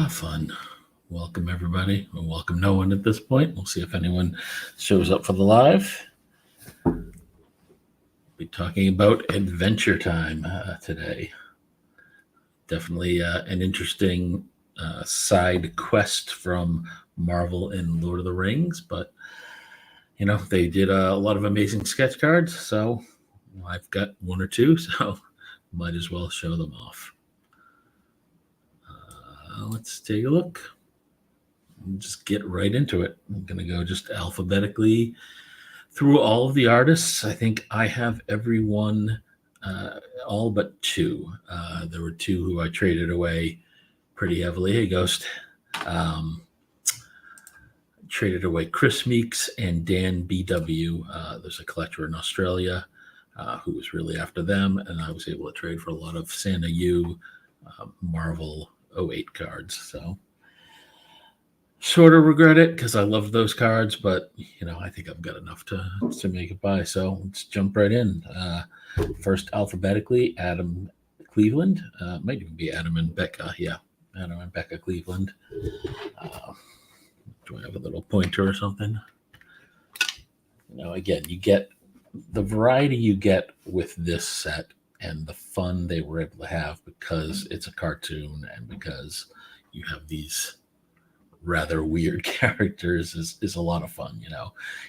Fun. Welcome, everybody. Well, welcome no one at this point. We'll see if anyone shows up for the live. Be talking about Adventure Time today. Definitely an interesting side quest from Marvel and Lord of the Rings, but they did a lot of amazing sketch cards, so I've got one or two, so might as well show them off. Let's take a look. Just get right into it. I'm going to go just alphabetically through all of the artists. I think I have everyone, all but two. There were two who I traded away pretty heavily. Hey, Ghost. Traded away Chris Meeks and Dan BW. There's a collector in Australia who was really after them, and I was able to trade for a lot of Santa Yu Marvel 08 cards. So sort of regret it because I loved those cards, but I think I've got enough to make it by. So let's jump right in. First, alphabetically, Adam Cleveland. Might even be Adam and Becca. Yeah, Adam and Becca Cleveland. Do I have a little pointer or something? Again, you get the variety you get with this set and the fun they were able to have because it's a cartoon and because you have these rather weird characters is a lot of fun.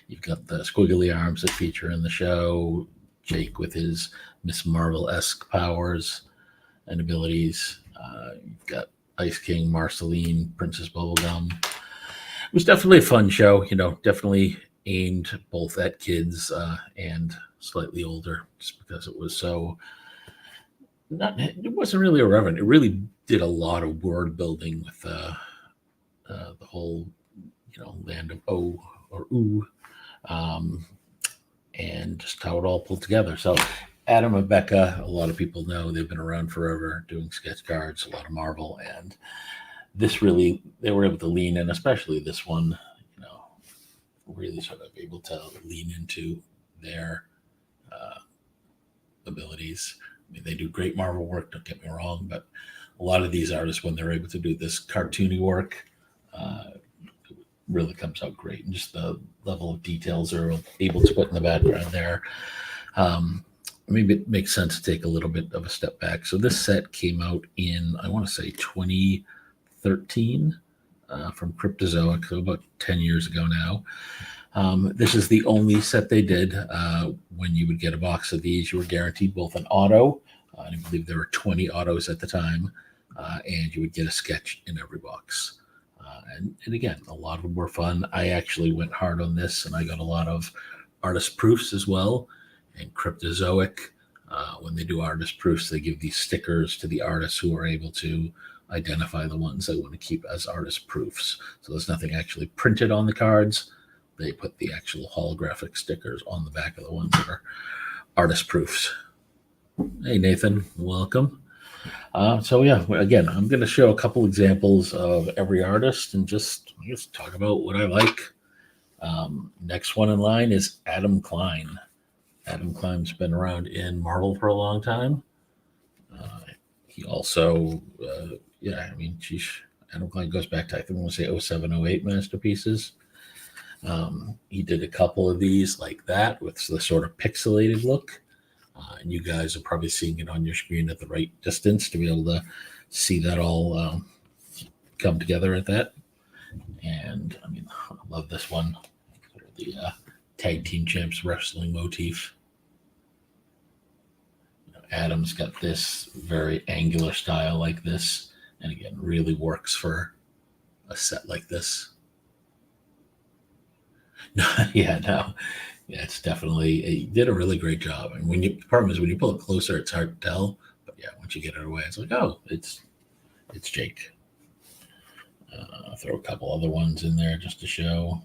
You've got the squiggly arms that feature in the show, Jake with his Miss Marvel-esque powers and abilities. You've got Ice King, Marceline, Princess Bubblegum. It was definitely a fun show, definitely aimed both at kids and slightly older, just because it was so it wasn't really irreverent. It really did a lot of word building with the whole, land of O or Oo, and just how it all pulled together. So Adam and Becca, a lot of people know they've been around forever doing sketch cards, a lot of Marvel, and this really, they were able to lean in, especially this one, really sort of able to lean into their abilities. I mean, they do great Marvel work, don't get me wrong, but a lot of these artists, when they're able to do this cartoony work, really comes out great. And just the level of details they're able to put in the background there. Maybe it makes sense to take a little bit of a step back. So this set came out in, I want to say 2013 from Cryptozoic, so about 10 years ago now. This is the only set they did. When you would get a box of these, you were guaranteed both an auto, I believe there were 20 autos at the time, and you would get a sketch in every box. And again, a lot of them were fun. I actually went hard on this, and I got a lot of artist proofs as well. And Cryptozoic, when they do artist proofs, they give these stickers to the artists who are able to identify the ones they want to keep as artist proofs. So there's nothing actually printed on the cards. They put the actual holographic stickers on the back of the ones that are artist proofs. Hey, Nathan, welcome. So yeah, again, I'm going to show a couple examples of every artist and just talk about what I like. Next one in line is Adam Klein. Adam Klein's been around in Marvel for a long time. He also, Adam Klein goes back to, I think I want to say 07, 08 masterpieces. He did a couple of these like that with the sort of pixelated look. And you guys are probably seeing it on your screen at the right distance to be able to see that all come together at that. And I mean, I love this one. The tag team champs wrestling motif. Adam's got this very angular style like this, and again, really works for a set like this. Yeah, it's definitely, he did a really great job. And the problem is when you pull it closer, it's hard to tell. But yeah, once you get it away, it's like, oh, it's Jake. I'll throw a couple other ones in there just to show.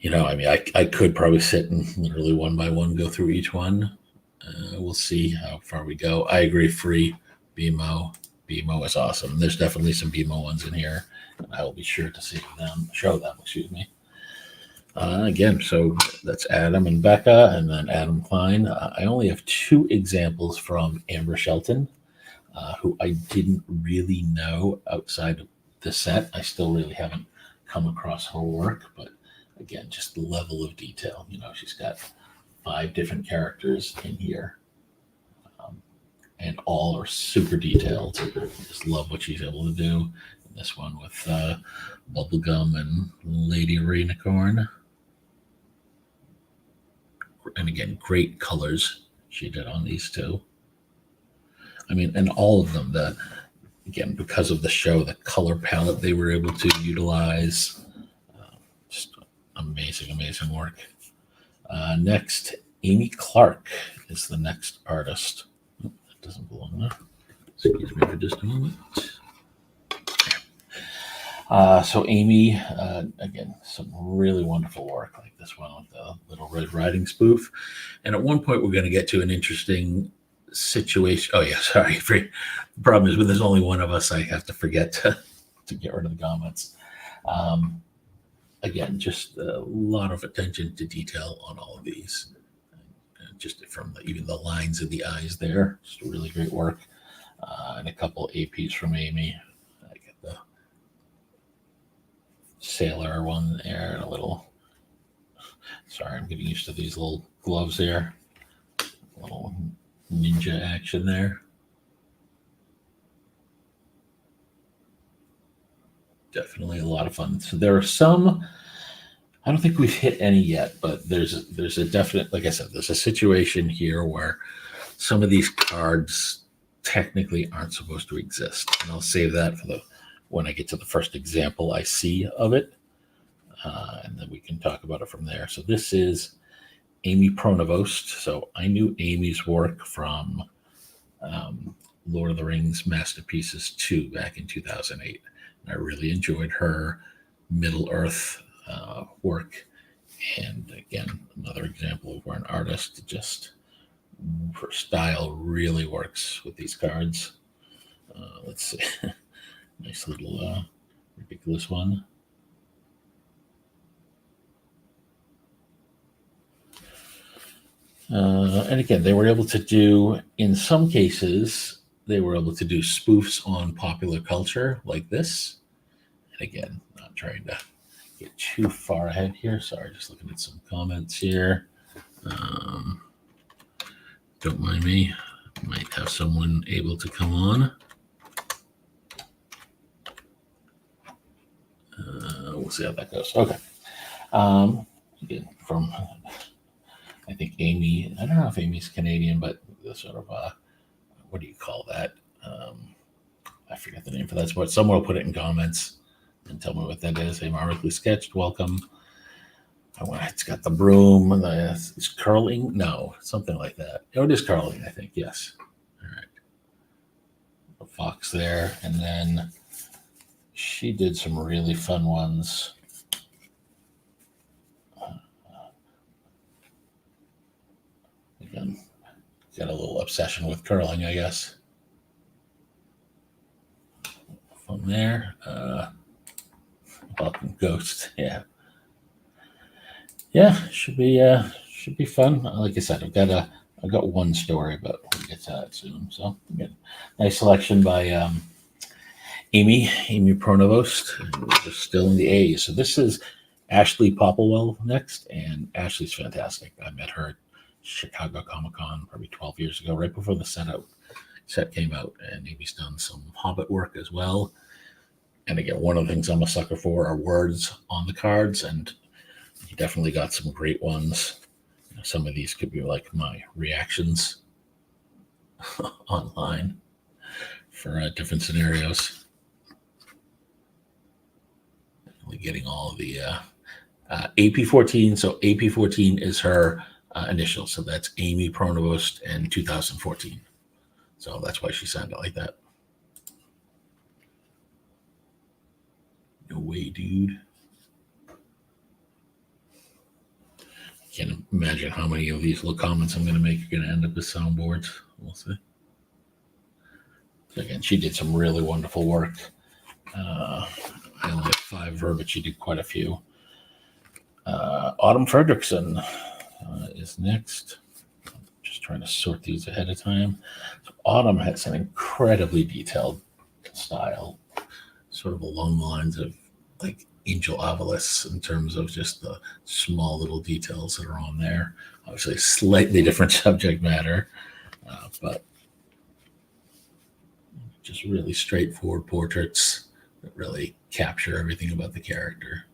I could probably sit and literally one by one go through each one. We'll see how far we go. I agree, free BMO. BMO is awesome. There's definitely some BMO ones in here. I will be sure to show them. Again, so that's Adam and Becca, and then Adam Klein. I only have two examples from Amber Shelton, who I didn't really know outside of the set. I still really haven't come across her work, but again, just the level of detail. She's got 5 different characters in here, and all are super detailed. Just love what she's able to do. And this one with Bubblegum and Lady Rainicorn. And again, great colors she did on these two. I mean, and all of them, again, because of the show, the color palette they were able to utilize, just amazing, amazing work. Next, Amy Clark is the next artist. Oh, that doesn't belong there. Excuse me for just a moment. So Amy, again, some really wonderful work like this one with the Little Red Riding spoof. And at one point, we're going to get to an interesting situation. Oh, yeah, sorry. The problem is when there's only one of us, I have to forget to get rid of the comments. Again, just a lot of attention to detail on all of these. Just from even the lines of the eyes there. Just really great work. And a couple APs from Amy. I get the sailor one there and a little. Sorry, I'm getting used to these little gloves there. A little ninja action there. Definitely a lot of fun. So there are some. I don't think we've hit any yet, but there's a definite, like I said, there's a situation here where some of these cards technically aren't supposed to exist, and I'll save that for when I get to the first example I see of it, and then we can talk about it from there. So this is Amy Pronovost. So I knew Amy's work from Lord of the Rings Masterpieces 2 back in 2008. And I really enjoyed her Middle Earth work. And again, another example of where an artist just, her style really works with these cards. Let's see. Nice little ridiculous one. And again, they were able to do, in some cases, they were able to do spoofs on popular culture like this. And again, not trying to get too far ahead here. Sorry, just looking at some comments here. Don't mind me. Might have someone able to come on. We'll see how that goes. Okay. Again, from, I think Amy, I don't know if Amy's Canadian, but the sort of, what do you call that? I forget the name for that sport. Someone will put it in comments and tell me what that is. Hey, marvelously sketched. Welcome. It's got the broom. It's curling. No, something like that. Oh, it is curling, I think. Yes. All right. A fox there. And then she did some really fun ones. Again, got a little obsession with curling, I guess. From there. Welcome, Ghost. Yeah. Yeah, should be fun. Like I said, I've got one story, but we'll get to that soon. So again, nice selection by Amy Pronovost. We're still in the A's. So this is Ashley Popplewell next, and Ashley's fantastic. I met her at Chicago Comic-Con probably 12 years ago, right before the set came out, and Amy's done some Hobbit work as well. And again, one of the things I'm a sucker for are words on the cards, and you definitely got some great ones. Some of these could be like my reactions online for different scenarios. Getting all of the AP14. So AP14 is her initial. So that's Amy Pronovost in 2014. So that's why she signed it like that. No way, dude. Can't imagine how many of these little comments I'm going to make are going to end up as soundboards. We'll see. So again, she did some really wonderful work. I only have 5 of her, but she did quite a few. Autumn Fredrickson is next. Just trying to sort these ahead of time. So Autumn has an incredibly detailed style, sort of along the lines of like Angel Avalis in terms of just the small little details that are on there. Obviously, slightly different subject matter, but just really straightforward portraits that really capture everything about the character.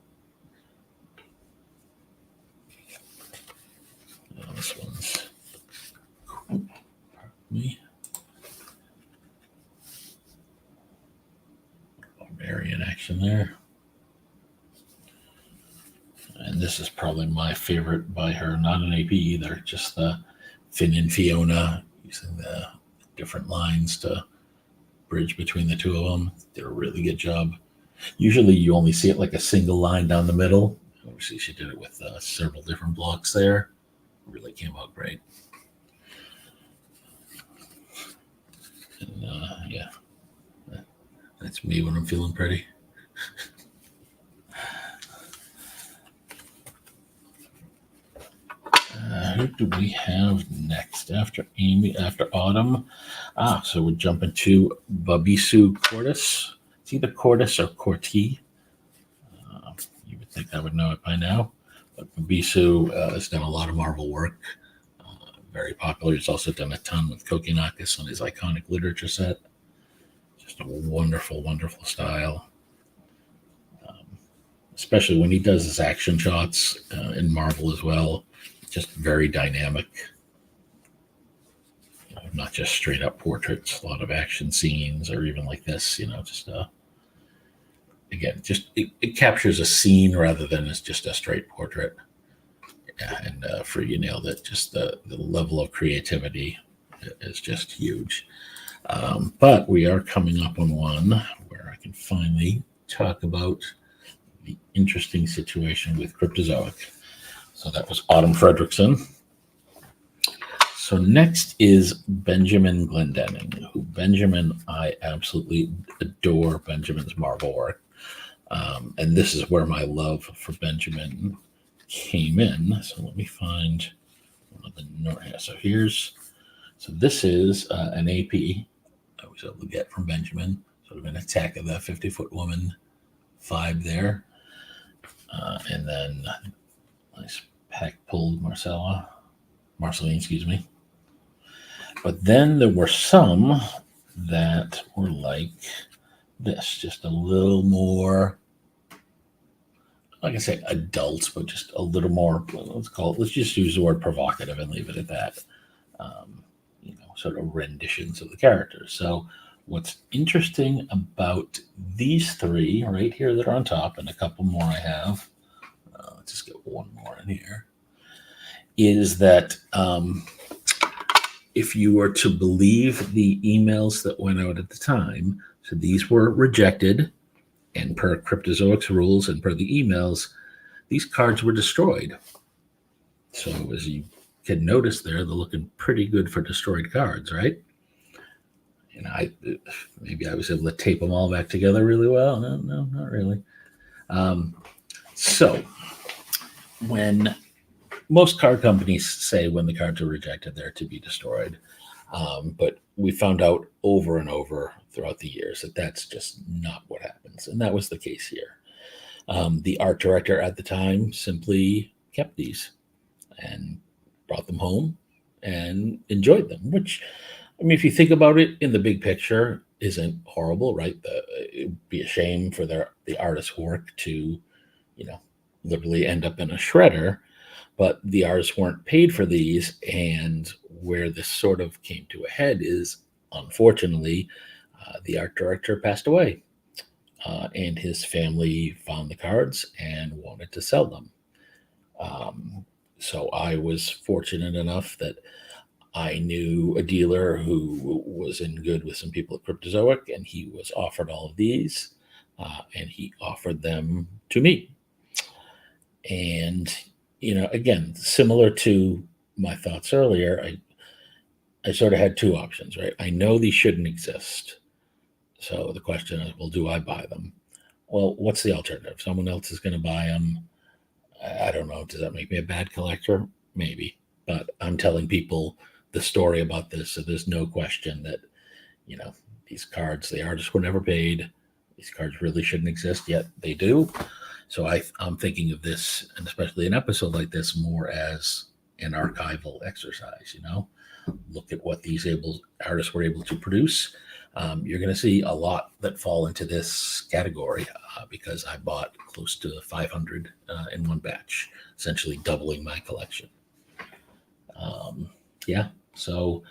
This one's cool. Me. Barbarian action there. And this is probably my favorite by her, not an AP either, just the Finn and Fiona using the different lines to bridge between the two of them. Did a really good job. Usually you only see it like a single line down the middle. Obviously she did it with several different blocks there. Really came out great. And yeah, that's me when I'm feeling pretty. Who do we have next after Amy, after Autumn? So we're jumping to Babisu Cordis. It's either Cordis or Corti. You would think I would know it by now. But Babisu has done a lot of Marvel work. Very popular. He's also done a ton with Kokinakis on his iconic literature set. Just a wonderful, wonderful style. Especially when he does his action shots in Marvel as well. Just very dynamic. Not just straight up portraits, a lot of action scenes, or even like this, just again, just it captures a scene rather than as just a straight portrait. Yeah, and for you nailed it. Just the level of creativity is just huge. But we are coming up on one where I can finally talk about the interesting situation with Cryptozoic. So that was Autumn Fredrickson. So next is Benjamin Glendenning, who I absolutely adore Benjamin's Marvel work. And this is where my love for Benjamin came in. So let me find one of the so this is an AP I was able to get from Benjamin, sort of an Attack of the 50-Foot Woman vibe there. And then nice pack pulled Marceline, excuse me. But then there were some that were like this, just a little more, like I say, adult, but just a little more, let's just use the word provocative and leave it at that. Sort of renditions of the characters. So what's interesting about these three right here that are on top, and a couple more I have, let's just get one more in here, is that if you were to believe the emails that went out at the time, so these were rejected, and per Cryptozoic's rules and per the emails, these cards were destroyed. So as you can notice there, they're looking pretty good for destroyed cards, right? And maybe I was able to tape them all back together really well. No, not really. So when most card companies say when the cards are rejected, they're to be destroyed. But we found out over and over throughout the years that that's just not what happens. And that was the case here. The art director at the time simply kept these and brought them home and enjoyed them, which, I mean, if you think about it in the big picture, isn't horrible, right? It'd be a shame for the artist's work to, literally end up in a shredder, but the artists weren't paid for these. And where this sort of came to a head is, unfortunately, the art director passed away, and his family found the cards and wanted to sell them. So I was fortunate enough that I knew a dealer who was in good with some people at Cryptozoic, and he was offered all of these, and he offered them to me. And, again, similar to my thoughts earlier, I sort of had two options, right? I know these shouldn't exist. So the question is, well, do I buy them? Well, what's the alternative? Someone else is going to buy them. I don't know. Does that make me a bad collector? Maybe. But I'm telling people the story about this. So there's no question that, you know, these cards, the artists were never paid. These cards really shouldn't exist, yet they do. So I'm thinking of this, and especially an episode like this, more as an archival exercise. Look at what these artists were able to produce. You're going to see a lot that fall into this category because I bought close to 500 in one batch, essentially doubling my collection. Yeah, so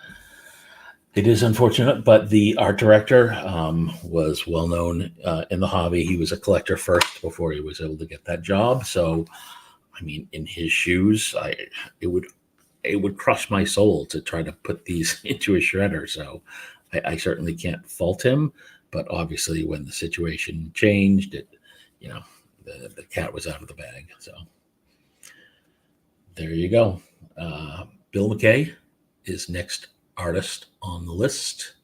it is unfortunate, but the art director was well known in the hobby. He was a collector first before he was able to get that job. So, I mean, in his shoes, it would crush my soul to try to put these into a shredder. So, I certainly can't fault him. But obviously, when the situation changed, you know, the cat was out of the bag. So, there you go. Bill McKay is next artist on the list.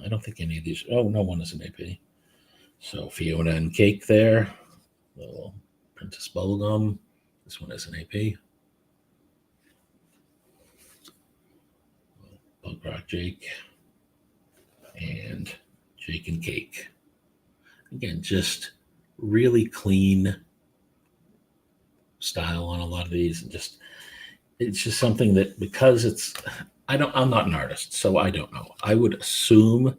I don't think any of these. Oh, no one is an AP. So Fiona and Cake there. Little Princess Bubblegum. This one is an AP. Bug Rock Jake. And Jake and Cake. Again, just really clean style on a lot of these. And it's just something that, because I'm not an artist, so I don't know. I would assume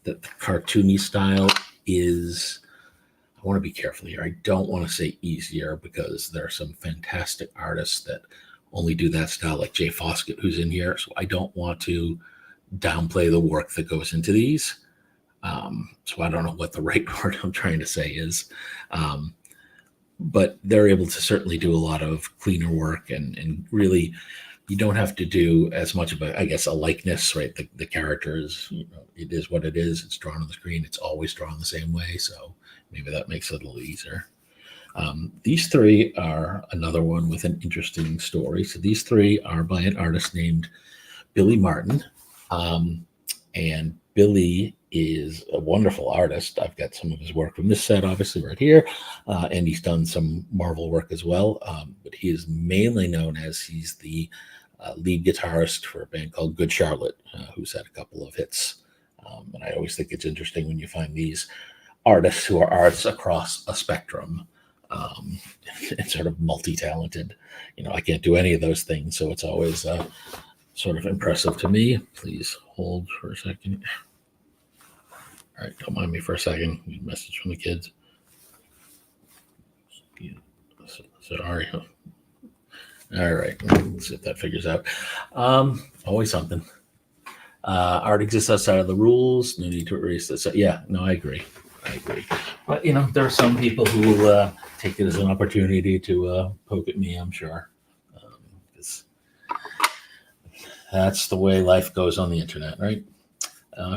that the cartoony style is, I want to be careful here. I don't want to say easier, because there are some fantastic artists that only do that style, like Jay Foskett, who's in here. So I don't want to downplay the work that goes into these. So I don't know what the right word I'm trying to say is. But they're able to certainly do a lot of cleaner work, and really, you don't have to do as much of a likeness, right? The characters, it is what it is. It's drawn on the screen. It's always drawn the same way. So maybe that makes it a little easier. These three are another one with an interesting story. So these three are by an artist named Billy Martin. And Billy is a wonderful artist. I've got some of his work from this set, obviously, right here. And he's done some Marvel work as well. But he is mainly known as he's the lead guitarist for a band called Good Charlotte, who's had a couple of hits. And I always think it's interesting when you find these artists who are artists across a spectrum and sort of multi-talented. I can't do any of those things, so it's always sort of impressive to me. Please hold for a second. All right, don't mind me for a second. Message from the kids. Sorry. All right, let's see if that figures out. Always something. Art exists outside of the rules. No need to erase this. Yeah, no, I agree. But there are some people who will take it as an opportunity to poke at me, I'm sure. That's the way life goes on the internet, right?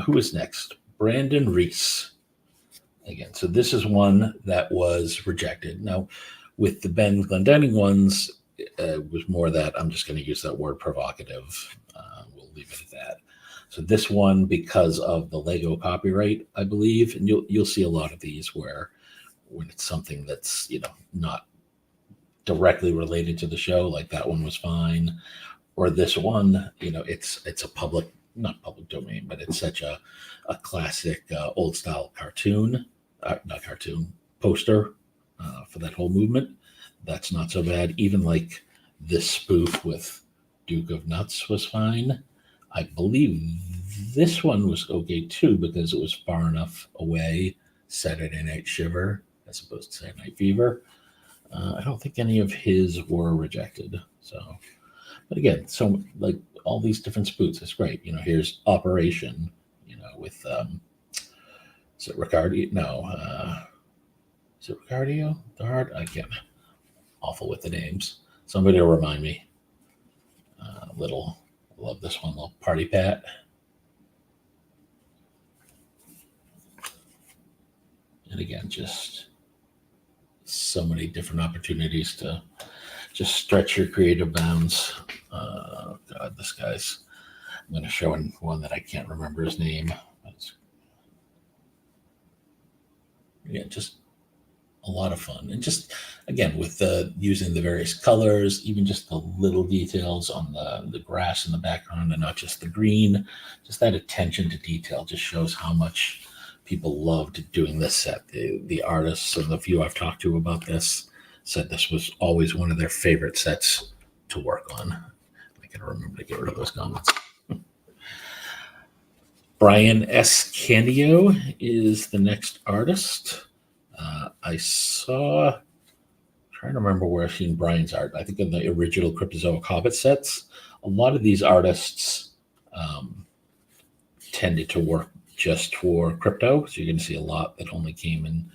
Who is next? Brandon Reese. Again, so this is one that was rejected. Now, with the Ben Glendenning ones, it was more that, I'm just going to use that word, provocative. We'll leave it at that. So this one, because of the Lego copyright, I believe, and you'll see a lot of these where when it's something that's not directly related to the show, like that one was fine, or this one, it's a public, not public domain, but it's such a classic old style cartoon, not cartoon, poster for that whole movement. That's not so bad. Even like this spoof with Duke of Nuts was fine. I believe this one was okay too, because it was far enough away, Saturday Night Shiver as opposed to Saturday Night Fever. I don't think any of his were rejected. So, but again, so like all these different spoofs, it's great. Here's Operation, with is it Ricardio? No, is it Ricardio? The Heart? I can't. Awful with the names. Somebody will remind me. Love this one, little Party Pat. And again, just so many different opportunities to just stretch your creative bounds. God, this guy's, I'm going to show one that I can't remember his name. Yeah, just a lot of fun. And just again with the using the various colors, even just the little details on the grass in the background and not just the green, just that attention to detail just shows how much people loved doing this set. The artists and the few I've talked to about this said this was always one of their favorite sets to work on. I gotta remember to get rid of those comments. Brian S. Candio is the next artist. I saw, trying to remember where I've seen Brian's art. I think in the original Cryptozoic Hobbit sets, a lot of these artists tended to work just for crypto. So you're going to see a lot that only came in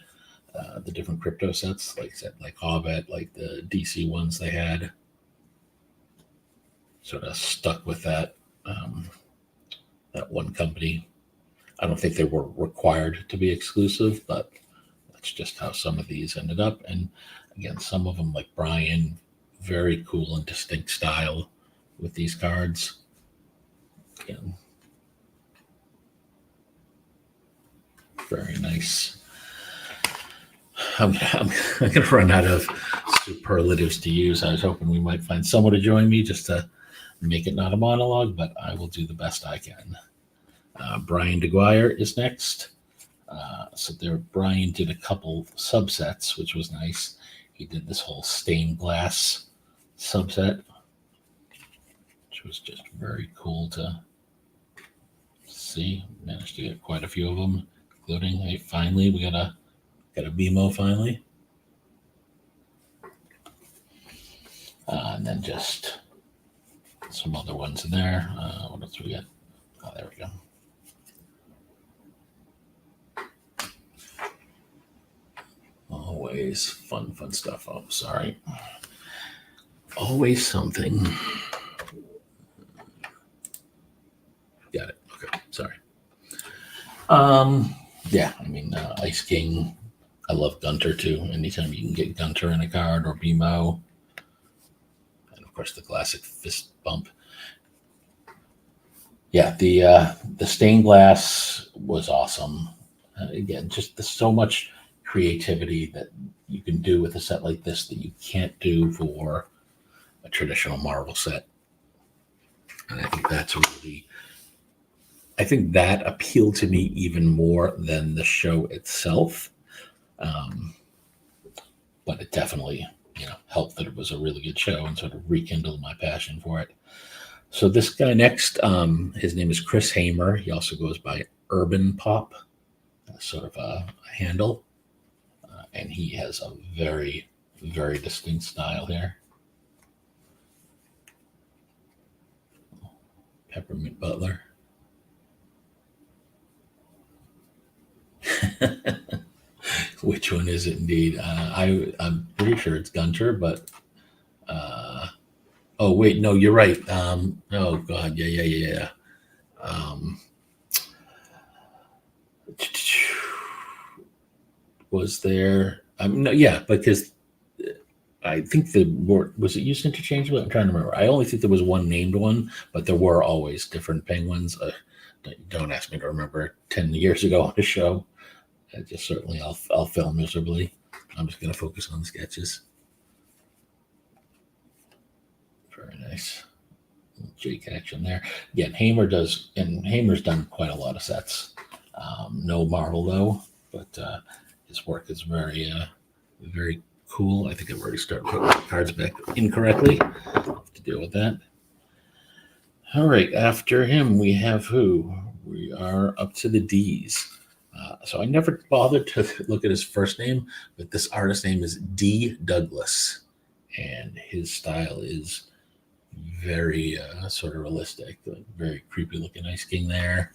the different crypto sets, like I said, like Hobbit, like the DC ones they had. Sort of stuck with that that one company. I don't think they were required to be exclusive, but that's just how some of these ended up. And again, some of them, like Brian, very cool and distinct style with these cards. Again, very nice. I'm going to run out of superlatives to use. I was hoping we might find someone to join me just to make it not a monologue, but I will do the best I can. Brian DeGuire is next. So there, Brian did a couple subsets, which was nice. He did this whole stained glass subset, which was just very cool to see. Managed to get quite a few of them, including, hey, finally, we got a BMO finally. And then just some other ones in there. What else we got? Oh, there we go. Always fun stuff. Oh, sorry. Always something. Got it. Okay, sorry. Yeah, I mean, Ice King. I love Gunter too. Anytime you can get Gunter in a card or BMO. And of course the classic fist bump. Yeah, the stained glass was awesome. Again, just so much creativity that you can do with a set like this that you can't do for a traditional Marvel set. And I think that's really, I think that appealed to me even more than the show itself. But it definitely, helped that it was a really good show and sort of rekindled my passion for it. So this guy next, his name is Chris Hamer. He also goes by Urban Pop, sort of a handle. And he has a very, very distinct style here. Peppermint Butler. Which one is it indeed? I'm pretty sure it's Gunter, but oh wait, no, you're right. Oh god, yeah. Was there? No, yeah, because I think the word was it used interchangeably. I'm trying to remember. I only think there was one named one, but there were always different penguins. Don't ask me to remember 10 years ago on a show. Just certainly I'll fail miserably. I'm just going to focus on the sketches. Very nice. Jake action there. Again, Hamer's done quite a lot of sets. No Marvel though, but his work is very, very cool. I think I've already started putting the cards back incorrectly. I'll have to deal with that. All right, after him we have who? We are up to the D's. So I never bothered to look at his first name, but this artist name is D. Douglas, and his style is very sort of realistic, very creepy looking Ice King there.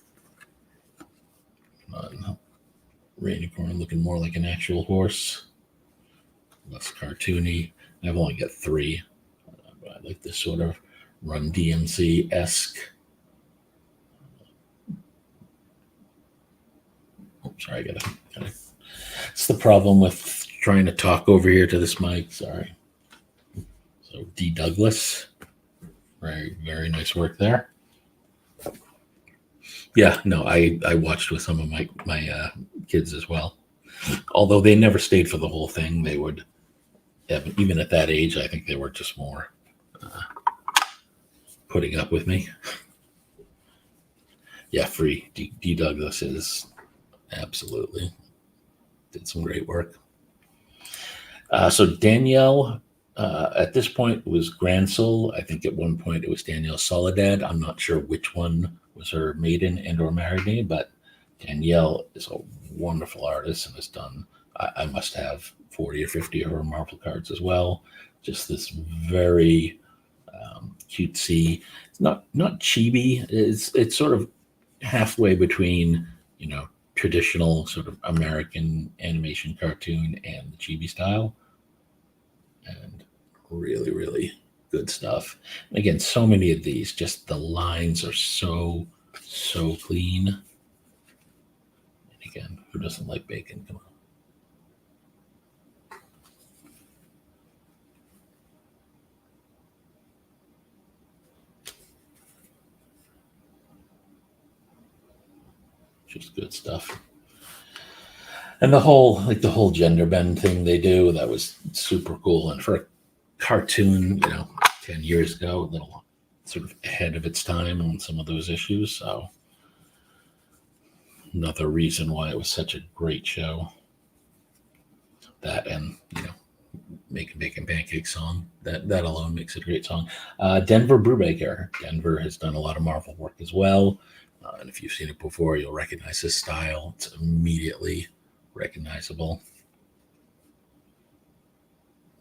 Rainicorn looking more like an actual horse, less cartoony. I've only got 3, but I like this sort of Run DMC-esque. Oh, sorry, I gotta. It's the problem with trying to talk over here to this mic. Sorry. So D. Douglas, very, very nice work there. Yeah, no, I watched with some of my kids as well. Although they never stayed for the whole thing, they would have, even at that age, I think they were just more putting up with me. Yeah, free. D. Douglas is absolutely did some great work. So Danielle, at this point, was Gransel. I think at one point it was Danielle Soledad. I'm not sure which one was her maiden and or married name, but Danielle is a wonderful artist and has done, I must have 40 or 50 of her Marvel cards as well. Just this very cutesy, it's not chibi. It's sort of halfway between, traditional sort of American animation cartoon and the chibi style. And really, really good stuff. And again, so many of these, just the lines are so clean. And again, who doesn't like bacon? Come on. Just good stuff. And the whole gender bend thing they do, that was super cool. And for a cartoon, 10 years ago, a little sort of ahead of its time on some of those issues. So another reason why it was such a great show. That and, Make a Bacon Pancake song. That alone makes it a great song. Denver Brubaker. Denver has done a lot of Marvel work as well. And if you've seen it before, you'll recognize his style. It's immediately recognizable.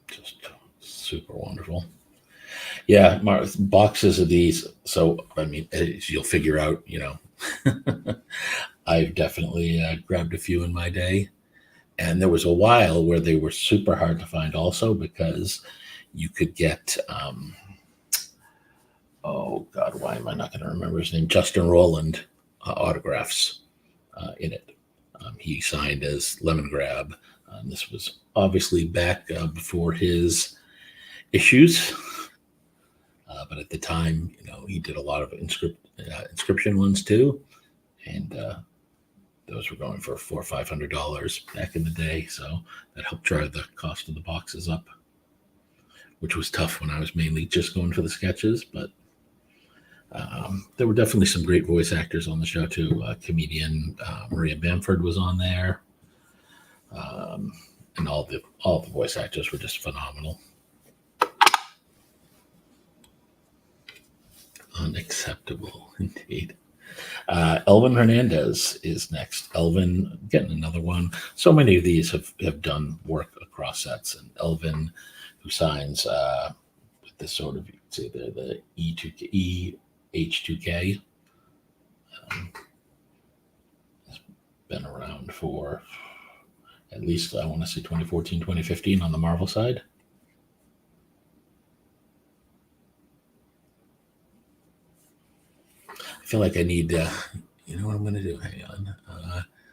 Just super wonderful. Yeah, boxes of these. So, I mean, as you'll figure out, I've definitely grabbed a few in my day. And there was a while where they were super hard to find also because you could get, oh God, why am I not going to remember his name? Justin Rowland autographs in it. He signed as Lemon Grab. This was obviously back before his issues. But at the time, he did a lot of inscription ones too. And those were going for $400 or $500 back in the day. So that helped drive the cost of the boxes up, which was tough when I was mainly just going for the sketches. But there were definitely some great voice actors on the show too. Comedian Maria Bamford was on there. And all the voice actors were just phenomenal. Unacceptable, indeed. Elvin Hernandez is next. Elvin, getting another one. So many of these have done work across sets. And Elvin, who signs with this sort of, you could say the H2K, has been around for at least, I want to say 2014, 2015 on the Marvel side. I feel like I need, you know what I'm going to do? Hang on.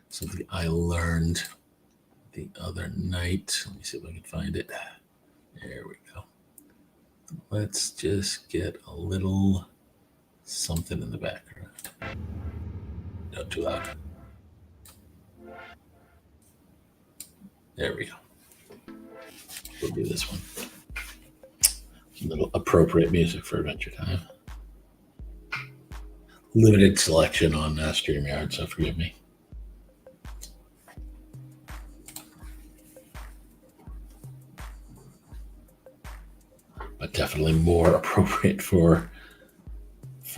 Something I learned the other night. Let me see if I can find it. There we go. Let's just get a little something in the background. Not too loud. There we go. We'll do this one. A little appropriate music for Adventure Time. Limited selection on StreamYard, so forgive me. But definitely more appropriate for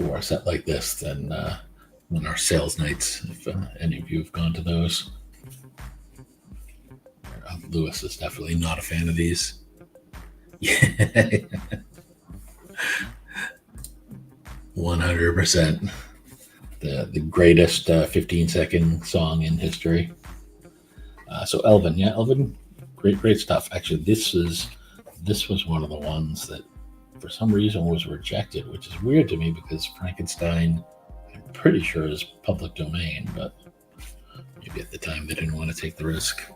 a set like this than our sales nights, if any of you have gone to those. Lewis is definitely not a fan of these. Yeah. 100%. The greatest 15-second song in history. So Elvin, great stuff. Actually, this was one of the ones that for some reason was rejected, which is weird to me because Frankenstein, I'm pretty sure, is public domain, but maybe at the time they didn't want to take the risk.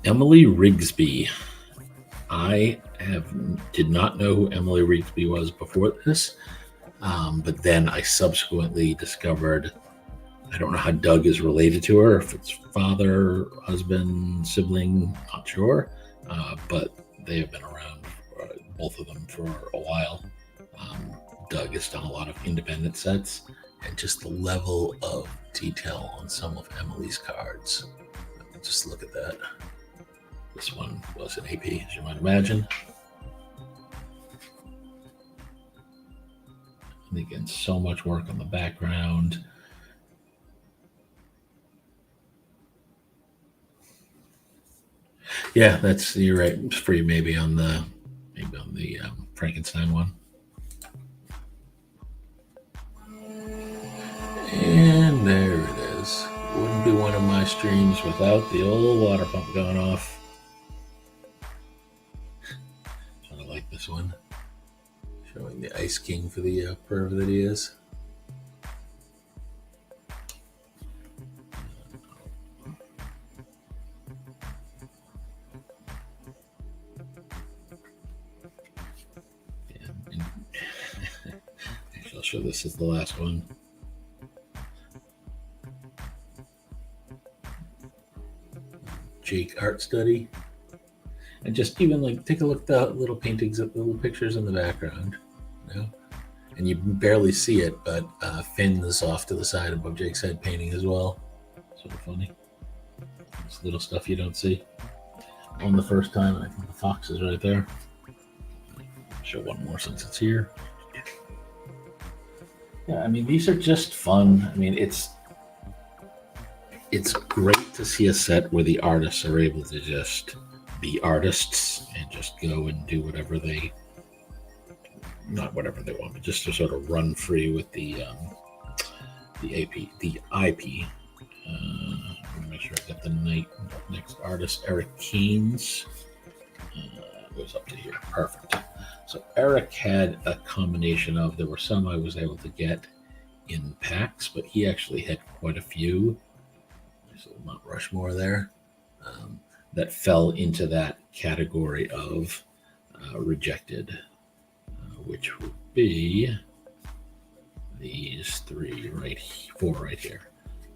Emily Rigsby. I did not know who Emily Rigsby was before this, but then I subsequently discovered I don't know how Doug is related to her, if it's father, husband, sibling, not sure. But they have been around, both of them, for a while. Doug has done a lot of independent sets, and just the level of detail on some of Emily's cards. Just look at that. This one was an AP, as you might imagine. And again, so much work on the background. Yeah, you're right. It's free maybe on the Frankenstein one. And there it is. Wouldn't be one of my streams without the old water pump going off. Kind of like this one, showing the Ice King for the perv that he is. Actually, I'll show this as the last one. Jake art study. And just even like take a look at the little paintings, the little pictures in the background. You know? And you barely see it, but Finn is off to the side above Jake's head painting as well. Sort of funny. It's little stuff you don't see on the first time. I think the fox is right there. I'll show one more since it's here. Yeah, I mean, these are just fun. I mean, it's great to see a set where the artists are able to just be artists and just go and do whatever they, not whatever they want, but just to sort of run free with the IP. I'm gonna make sure I get the next artist, Eric Keynes. Goes up to here. Perfect. So Eric had a combination of, there were some I was able to get in packs, but he actually had quite a few. There's a Mount Rushmore there that fell into that category of rejected, which would be these four right here.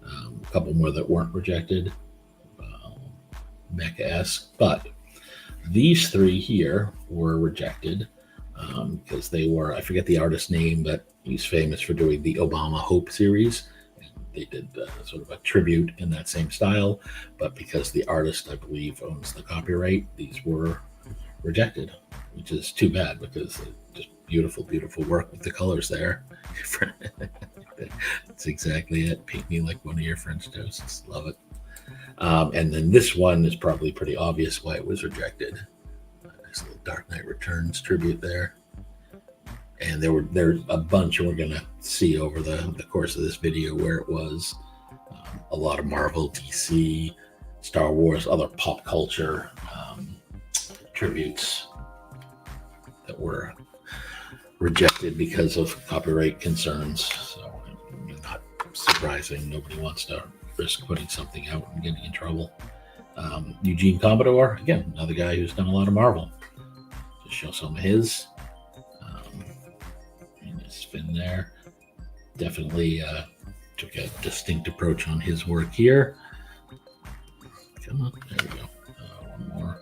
A couple more that weren't rejected, Mecha-esque, but these three here were rejected because they were, I forget the artist's name, but he's famous for doing the Obama Hope series. They did sort of a tribute in that same style, but because the artist, I believe, owns the copyright, these were rejected, which is too bad because just beautiful, beautiful work with the colors there. That's exactly it. Paint me like one of your French toasts. Love it. And then this one is probably pretty obvious why it was rejected. Nice little Dark Knight Returns tribute there. And there's a bunch we're going to see over the course of this video where it was a lot of Marvel, DC, Star Wars, other pop culture tributes that were rejected because of copyright concerns. So not surprising. Nobody wants to risk putting something out and getting in trouble. Eugene Commodore, again, another guy who's done a lot of Marvel. Just show some of his. Spin there. Definitely took a distinct approach on his work here. Come on, there we go. One more.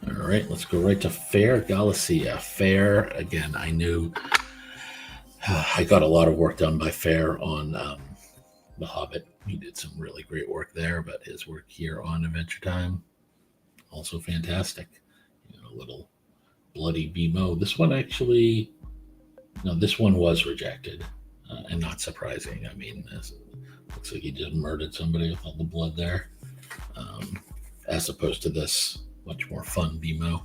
All right, let's go right to Fair Galicia. Fair, again, I knew I got a lot of work done by Fair on The Hobbit. He did some really great work there, but his work here on Adventure Time, also fantastic. A little bloody BMO. This one actually, no, this one was rejected, and not surprising. I mean, looks like he just murdered somebody with all the blood there, as opposed to this much more fun BMO.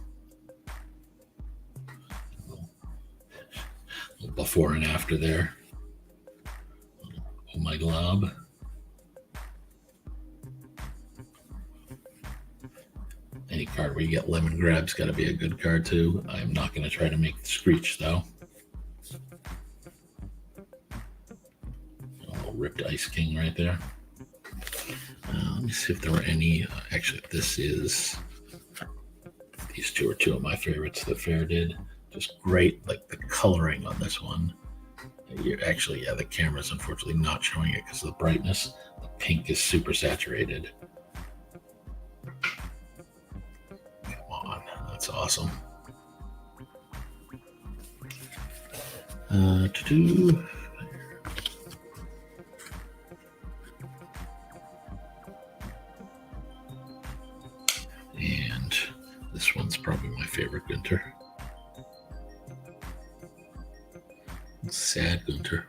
Before and after there. Oh my glob. Any card where you get Lemon Grab's got to be a good card too. I'm not going to try to make the Screech though. A little ripped Ice King right there. Let me see if there were any. Actually, these two are two of my favorites that Fair did. Just great, like the coloring on this one Actually, yeah, the camera's unfortunately not showing it because of the brightness. The pink is super saturated. Come on, that's awesome. To-do. And this one's probably my favorite Gunter. Sad Gunter.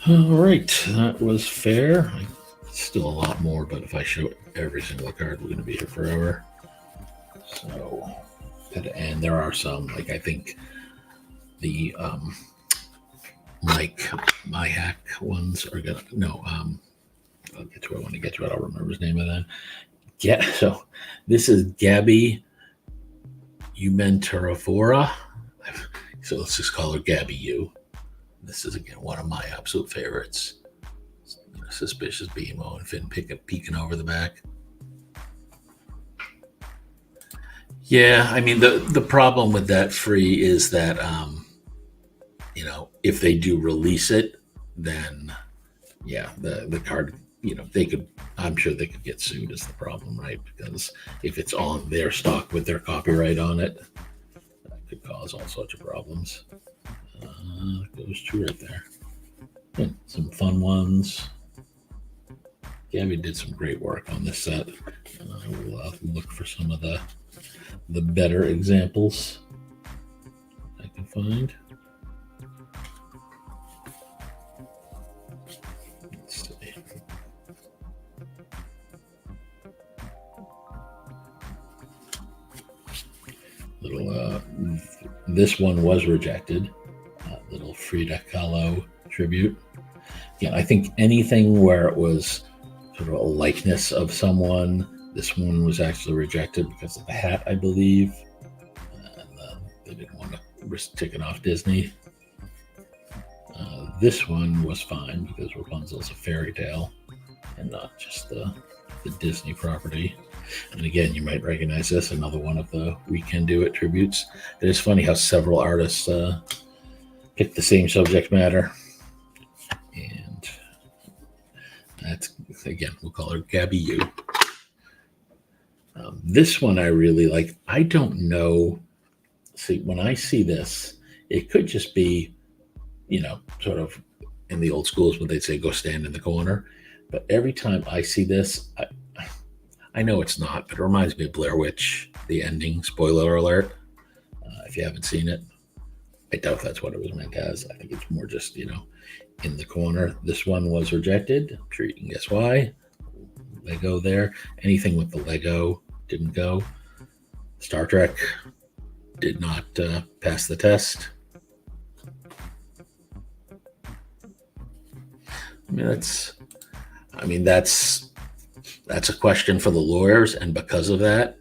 All right, that was fair. Still a lot more, but if I show every single card, we're going to be here forever. So, and there are some, like I think the my hack ones are gonna I'll get to it when I get to it. I'll remember his name and then. Yeah, so this is Gabby Umenteravora. So let's just call her Gabby U. This is again one of my absolute favorites. Suspicious BMO and Finn peeking over the back. Yeah, I mean the problem with that free is that if they do release it, then yeah, the card, I'm sure they could get sued is the problem, right? Because if it's on their stock with their copyright on it, that could cause all sorts of problems. Those two right there. Yeah, some fun ones. Gabby did some great work on this set. I will look for some of the better examples I can find. Let's see. This one was rejected. Little Frida Kahlo tribute. Yeah, I think anything where it was sort of a likeness of someone. This one was actually rejected because of the hat, I believe. And they didn't want to risk taking off Disney. This one was fine because Rapunzel's a fairy tale and not just the Disney property. And again, you might recognize this, another one of the We Can Do It tributes. It is funny how several artists pick the same subject matter. And that's, again, we'll call her Gabby U. This one I really like. I don't know. See, when I see this, it could just be, sort of in the old schools when they'd say, go stand in the corner. But every time I see this, I know it's not, but it reminds me of Blair Witch, the ending, spoiler alert. If you haven't seen it, I doubt that's what it was meant as. I think it's more just, in the corner. This one was rejected. I'm sure you can guess why. Lego there. Anything with the Lego didn't go. Star Trek did not pass the test. That's a question for the lawyers, and because of that,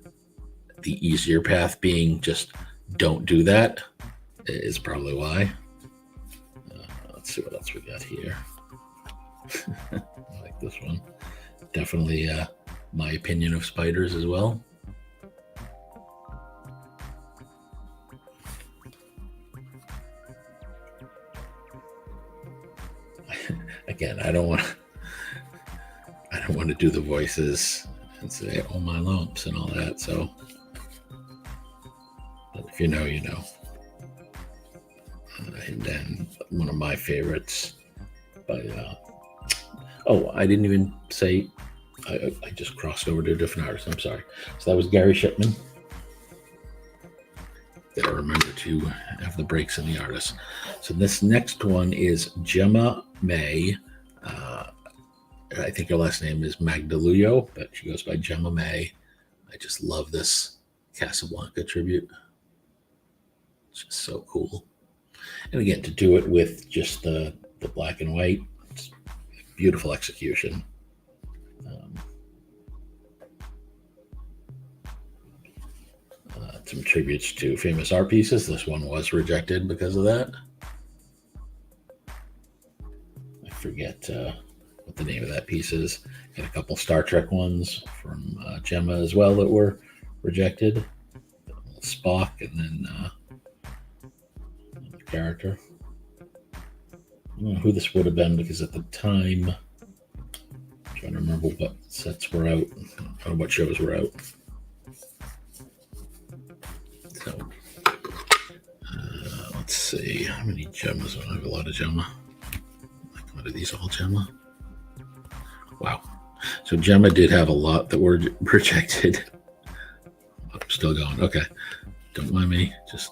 the easier path being just don't do that is probably why. Let's see what else we got here. I like this one. Definitely my opinion of spiders as well. Again, I don't want to do the voices and say, oh, my lumps and all that. So, but if you know, you know. And then one of my favorites by, I didn't even say, I just crossed over to a different artist. I'm sorry. So that was Gary Shipman. Gotta remember to have the breaks in the artist. So this next one is Gemma May. I think her last name is Magdaluyo, but she goes by Gemma May. I just love this Casablanca tribute. It's just so cool. And again, to do it with just the black and white, it's beautiful execution. Some tributes to famous art pieces. This one was rejected because of that. I forget what the name of that piece is. Got a couple Star Trek ones from Gemma as well that were rejected. We'll Spock, and then the character. I don't know who this would have been, because at the time, I'm trying to remember what sets were out or what shows were out. So let's see, how many Gemmas? I have a lot of Gemma. What are these, all Gemma? Wow. So Gemma did have a lot that were rejected. I'm still going. Okay. Don't mind me. Just,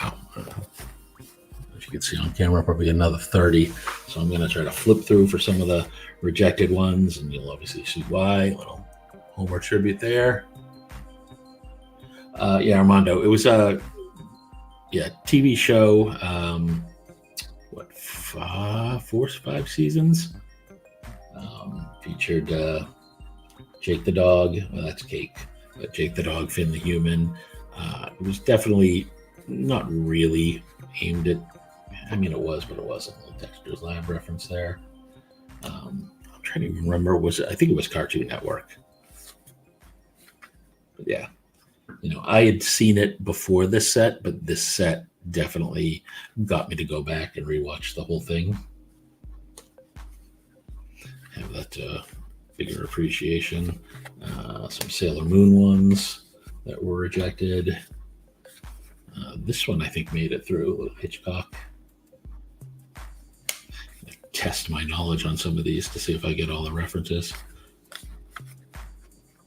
wow. As you can see on camera, probably another 30. So I'm going to try to flip through for some of the rejected ones, and you'll obviously see why. A little Homer tribute there. Yeah, Armando. It was a TV show. What, 4 or 5 seasons? Featured Jake the dog. Well, that's Cake. But Jake the dog, Finn the human. It was definitely not really aimed at. I mean, it was, but it wasn't. A little Dexter's Lab reference there. I'm trying to remember. I think it was Cartoon Network. But yeah, I had seen it before this set, but this set definitely got me to go back and rewatch the whole thing. Have that bigger appreciation. Some Sailor Moon ones that were rejected. This one I think made it through. A little Hitchcock. Test my knowledge on some of these to see if I get all the references.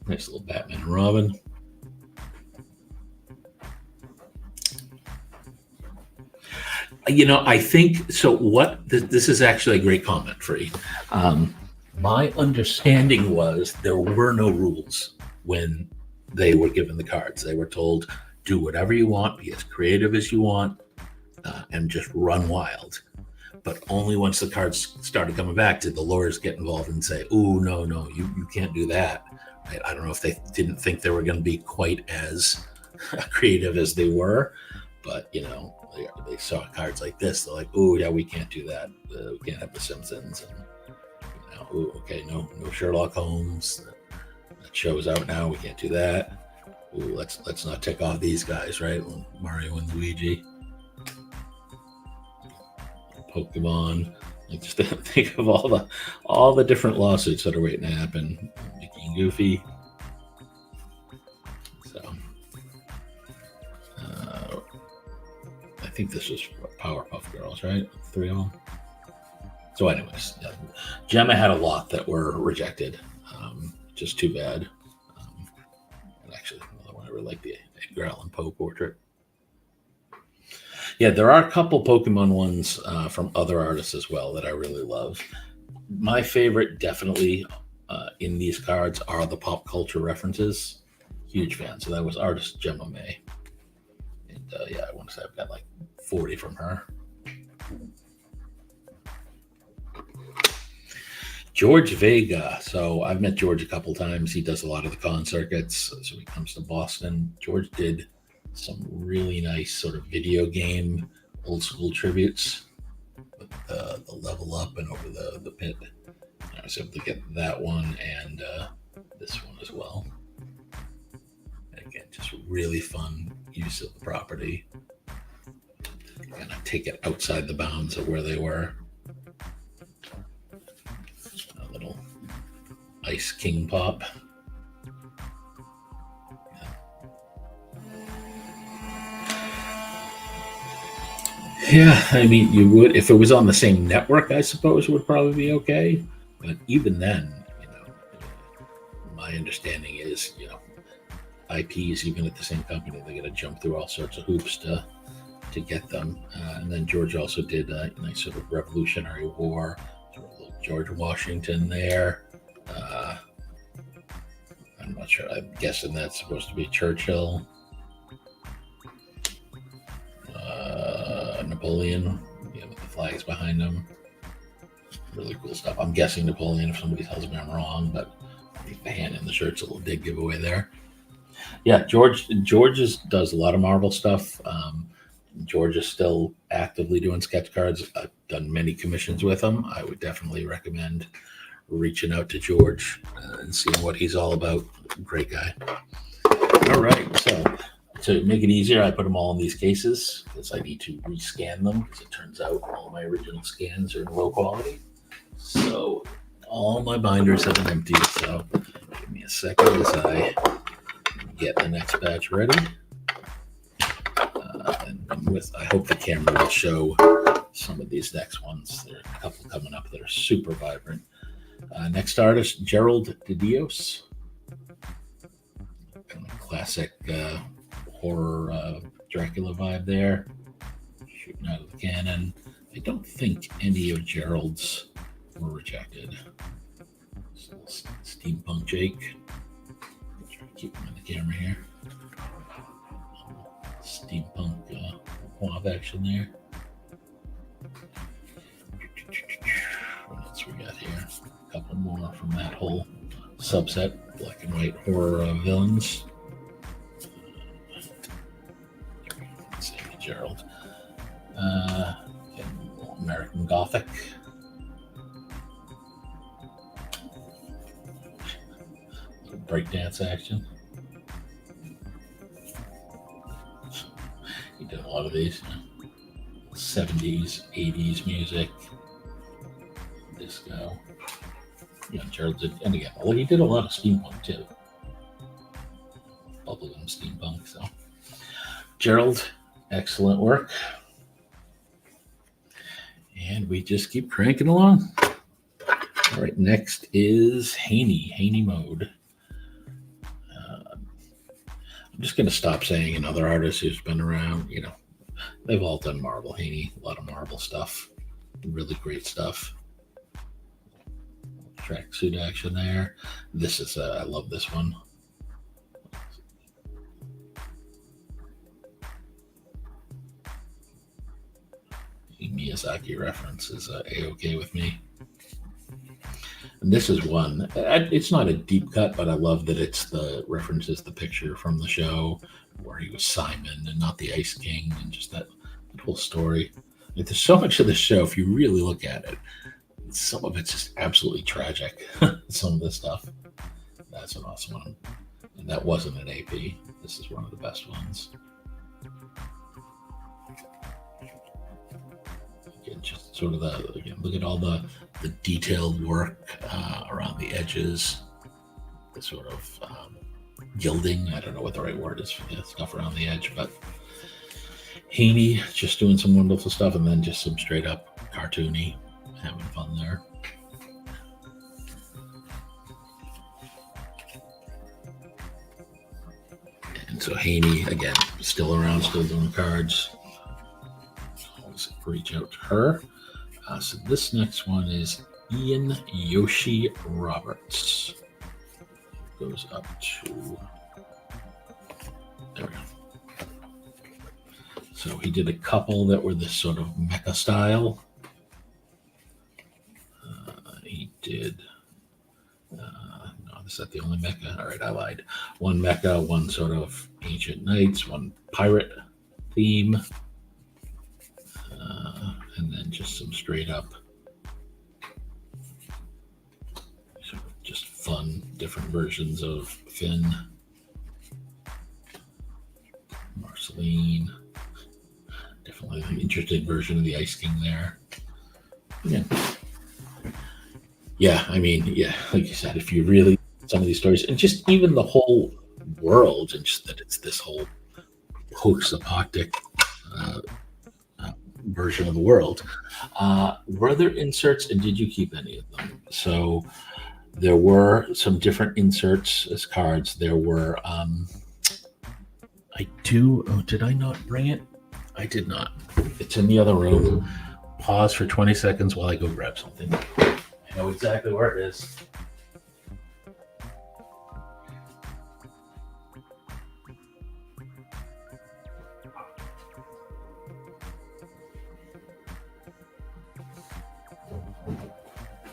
Nice little Batman and Robin. I think so. This is actually a great comment, Free. My understanding was there were no rules when they were given the cards. They were told, do whatever you want, be as creative as you want, and just run wild. But only once the cards started coming back did the lawyers get involved and say, oh, no, you can't do that. Right? I don't know if they didn't think they were going to be quite as creative as they were, but, they saw cards like this. They're like, oh, yeah, we can't do that. We can't have the Simpsons. And, okay, no Sherlock Holmes. That show's out now. We can't do that. Ooh, let's not tick off these guys, right? Mario and Luigi. Pokemon. I just think of all the different lawsuits that are waiting to happen. Mickey and Goofy. So I think this was Powerpuff Girls, right? 3 of them. So anyways, yeah, Gemma had a lot that were rejected. Just too bad. And actually, another one I really like, the Edgar Allan Poe portrait. Yeah, there are a couple Pokemon ones from other artists as well that I really love. My favorite, definitely, in these cards are the pop culture references. Huge fan. So that was artist Gemma May. And yeah, I want to say I've got like 40 from her. George Vega. So I've met George a couple times. He does a lot of the con circuits. So he comes to Boston. George did some really nice sort of video game, old school tributes with the level up and over the pit. I was able to get that one and this one as well. And again, just really fun use of the property. Kind of take it outside the bounds of where they were. A little Ice King pop. Yeah, I mean, you would, if it was on the same network, I suppose it would probably be okay. But even then, my understanding is, IPs, even at the same company, they got to jump through all sorts of hoops to get them. And then George also did a nice sort of Revolutionary War, sort of little George Washington there. I'm not sure. I'm guessing that's supposed to be Churchill. Napoleon, with the flags behind him. Really cool stuff. I'm guessing Napoleon, if somebody tells me I'm wrong, but I think the hand in the shirt's a little big giveaway there. Yeah, George does a lot of Marvel stuff. George is still actively doing sketch cards. I've done many commissions with him. I would definitely recommend reaching out to George and seeing what he's all about. Great guy. All right, so to make it easier, I put them all in these cases because I need to rescan them because it turns out all my original scans are in low quality. So all my binders have been emptied. So give me a second as I get the next batch ready. I hope the camera will show some of these next ones. There are a couple coming up that are super vibrant. Next artist, Gerald De Dios. Kind of classic horror Dracula vibe there. Shooting out of the cannon. I don't think any of Gerald's were rejected. Steampunk Jake. Try to keep him in the camera here. Steampunk quad action there. What else we got here? A couple more from that whole subset, black and white horror villains. Let's see, Gerald. American Gothic. Breakdance action. He did a lot of these. 70s, 80s music, disco. Yeah, Gerald did, and again, well, he did a lot of steampunk too. Bubblegum steampunk. So, Gerald, excellent work. And we just keep cranking along. All right, next is Haney Mode. I'm just going to stop saying another artist who's been around. You know, they've all done Marvel. Haney, a lot of Marvel stuff, really great stuff. Tracksuit action there. This is I love this one. Miyazaki reference is a-okay with me. And this is one. It's not a deep cut, but I love that it's the references the picture from the show where he was Simon and not the Ice King, and just that whole story. Like, there's so much of the show, if you really look at it, some of it's just absolutely tragic. Some of the stuff. That's an awesome one. And that wasn't an AP. This is one of the best ones. Again, just sort of look at all the detailed work around the edges, the sort of gilding. I don't know what the right word is for the stuff around the edge, but Haney just doing some wonderful stuff, and then just some straight up cartoony, having fun there. And so Haney, again, still around, still doing cards. Always reach out to her. So this next one is Ian Yoshi Roberts. Goes up to, there we go. So he did a couple that were this sort of mecha style. He did, no, is that the only mecha? All right, I lied. One mecha, one sort of ancient knights, one pirate theme. And then just some straight up, sort of just fun, different versions of Finn, Marceline. Definitely an interesting version of the Ice King there. Yeah, I mean, yeah, like you said, if you really, some of these stories, and just even the whole world, and just that it's this whole post-apocalyptic version of the world. Were there inserts, and did you keep any of them? So there were some different inserts as cards. There were, did I not bring it? I did not. It's in the other room. Pause for 20 seconds while I go grab something. I know exactly where it is.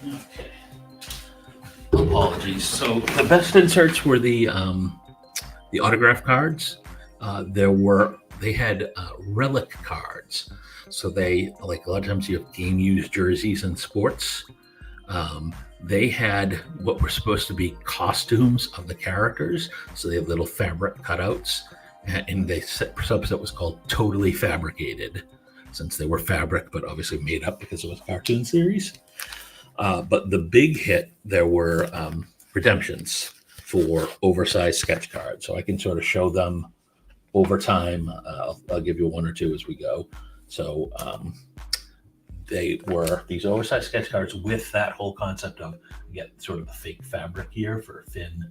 Okay. Apologies. So the best inserts were the autograph cards. They had relic cards. So they, like, a lot of times you have game used jerseys in sports. They had what were supposed to be costumes of the characters. So they had little fabric cutouts, and they subset was called Totally Fabricated, since they were fabric, but obviously made up because it was a cartoon series. But the big hit, there were redemptions for oversized sketch cards. So I can sort of show them over time. I'll give you one or two as we go. So they were these oversized sketch cards with that whole concept of you get sort of the fake fabric here for Finn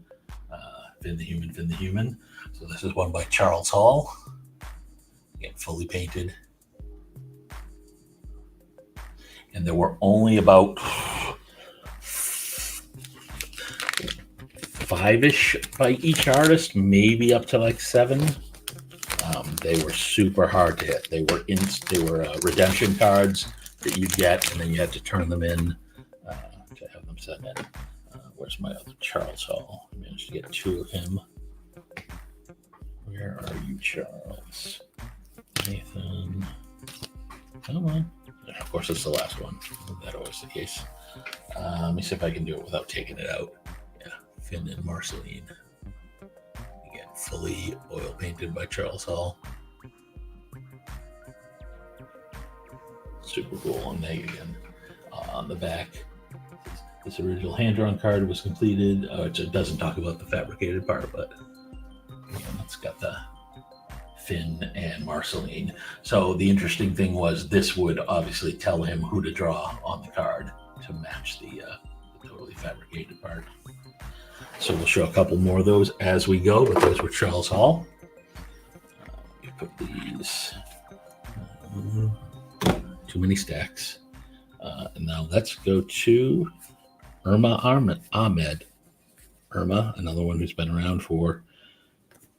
the Human. So this is one by Charles Hall, again, fully painted. And there were only about 5-ish by each artist, maybe up to like 7. They were super hard to hit. They were redemption cards that you get, and then you had to turn them in to have them sent in. Where's my other Charles Hall? I managed to get 2 of him. Where are you, Charles? Nathan. Come on. Yeah, of course, it's the last one. That always the case. Let me see if I can do it without taking it out. Yeah, Finn and Marceline. Again, fully oil painted by Charles Hall. Super cool. And there again, on the back, this original hand-drawn card was completed. It doesn't talk about the fabricated part, but it's got the Finn and Marceline. So the interesting thing was this would obviously tell him who to draw on the card to match the totally fabricated part. So we'll show a couple more of those as we go, but those were Charles Hall. You put these. Too many stacks. And now let's go to Irma Ahmed. Irma, another one who's been around for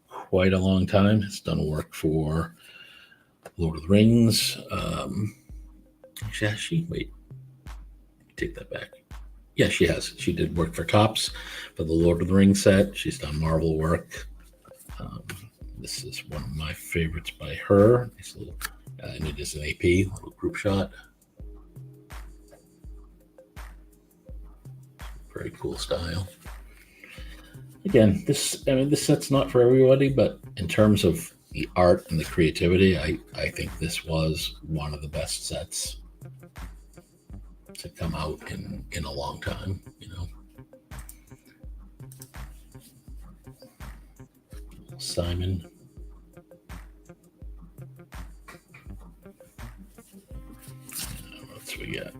quite a long time. Has done work for Lord of the Rings. Wait, take that back. Yeah, she has. She did work for Topps for the Lord of the Rings set. She's done Marvel work. This is one of my favorites by her. Nice little, and it is an AP, little group shot. Very cool style. Again, this set's not for everybody, but in terms of the art and the creativity, I think this was one of the best sets to come out in a long time, Simon. What's we got?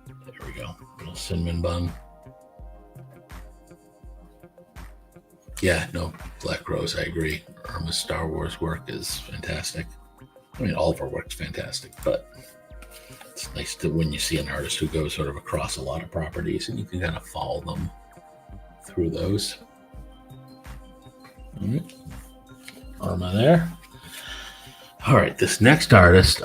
There we go. Little cinnamon bun. Yeah, no, Black Rose, I agree. Irma's Star Wars work is fantastic. I mean, all of her work's fantastic, but it's nice to when you see an artist who goes sort of across a lot of properties and you can kind of follow them through those. Irma there. All right, this next artist,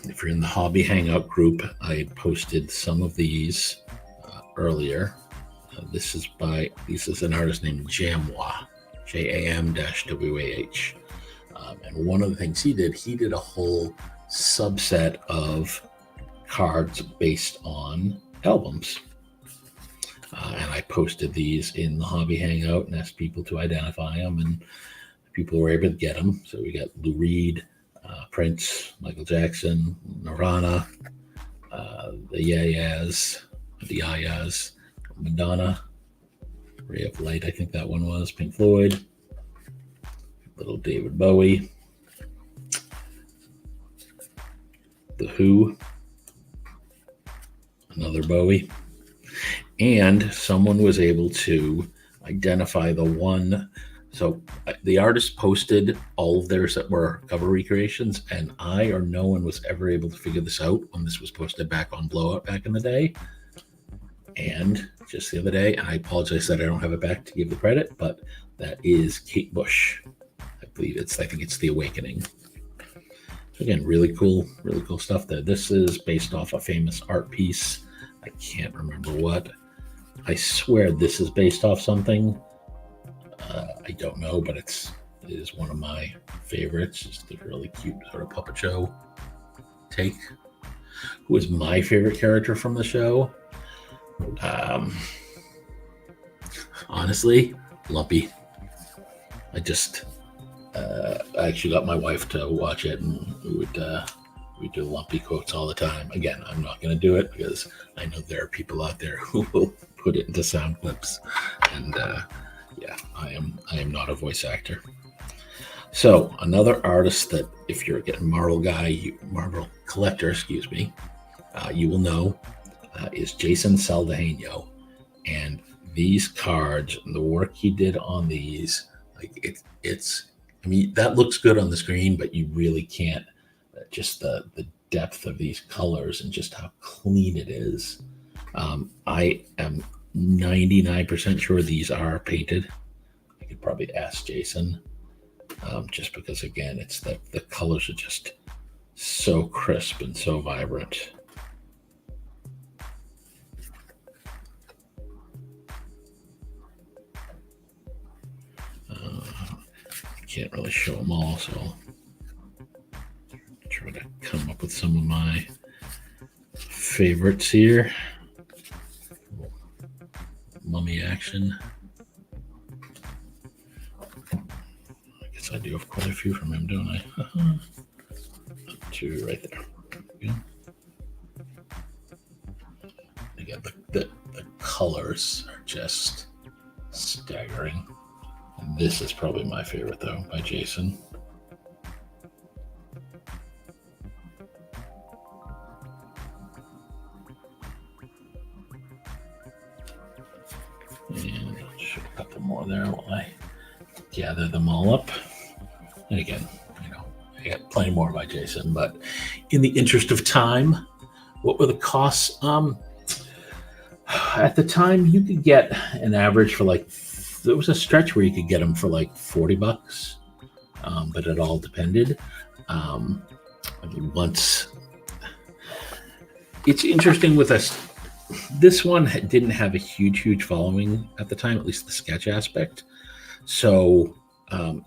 if you're in the Hobby Hangout group, I had posted some of these earlier. This is an artist named Jamwah, JAM-WAH. And one of the things he did a whole subset of cards based on albums. And I posted these in the Hobby Hangout and asked people to identify them, and people were able to get them. So we got Lou Reed, Prince, Michael Jackson, Nirvana, the Yayas, Madonna, Ray of Light, I think that one was, Pink Floyd, little David Bowie, The Who, another Bowie, and someone was able to identify the one. So the artist posted all of theirs that were cover recreations, and I or no one was ever able to figure this out when this was posted back on Blowout back in the day. And just the other day, and I apologize that I don't have it back to give the credit, but that is Kate Bush. I think it's The Awakening. Again, really cool stuff there. This is based off a famous art piece. I can't remember what. I swear this is based off something. I don't know, but it is one of my favorites. It's the really cute sort of puppet show take. Who is my favorite character from the show? Honestly, lumpy. I actually got my wife to watch it, and we do lumpy quotes all the time. Again, I'm not going to do it because I know there are people out there who will put it into sound clips, and yeah, I am not a voice actor. So another artist that, if you're a Marvel guy, Marvel collector, excuse me, you will know is Jason Saldaño, and these cards, the work he did on these, like it's. I mean, that looks good on the screen, but you really can't. Just the depth of these colors and just how clean it is. I am 99% sure these are painted. I could probably ask Jason, just because again, it's the colors are just so crisp and so vibrant. I can't really show them all, so I'll try to come up with some of my favorites here. Mummy action. I guess I do have quite a few from him, don't I? Two right there. Yeah. Again, the colors are just staggering. And this is probably my favorite, though, by Jason. And I'll show a couple more there while I gather them all up. And again, I got plenty more by Jason, but in the interest of time, what were the costs? At the time, you could get an average for there was a stretch where you could get them for like $40, but it all depended. I mean, once it's interesting with us, this one didn't have a huge following at the time, at least the sketch aspect. So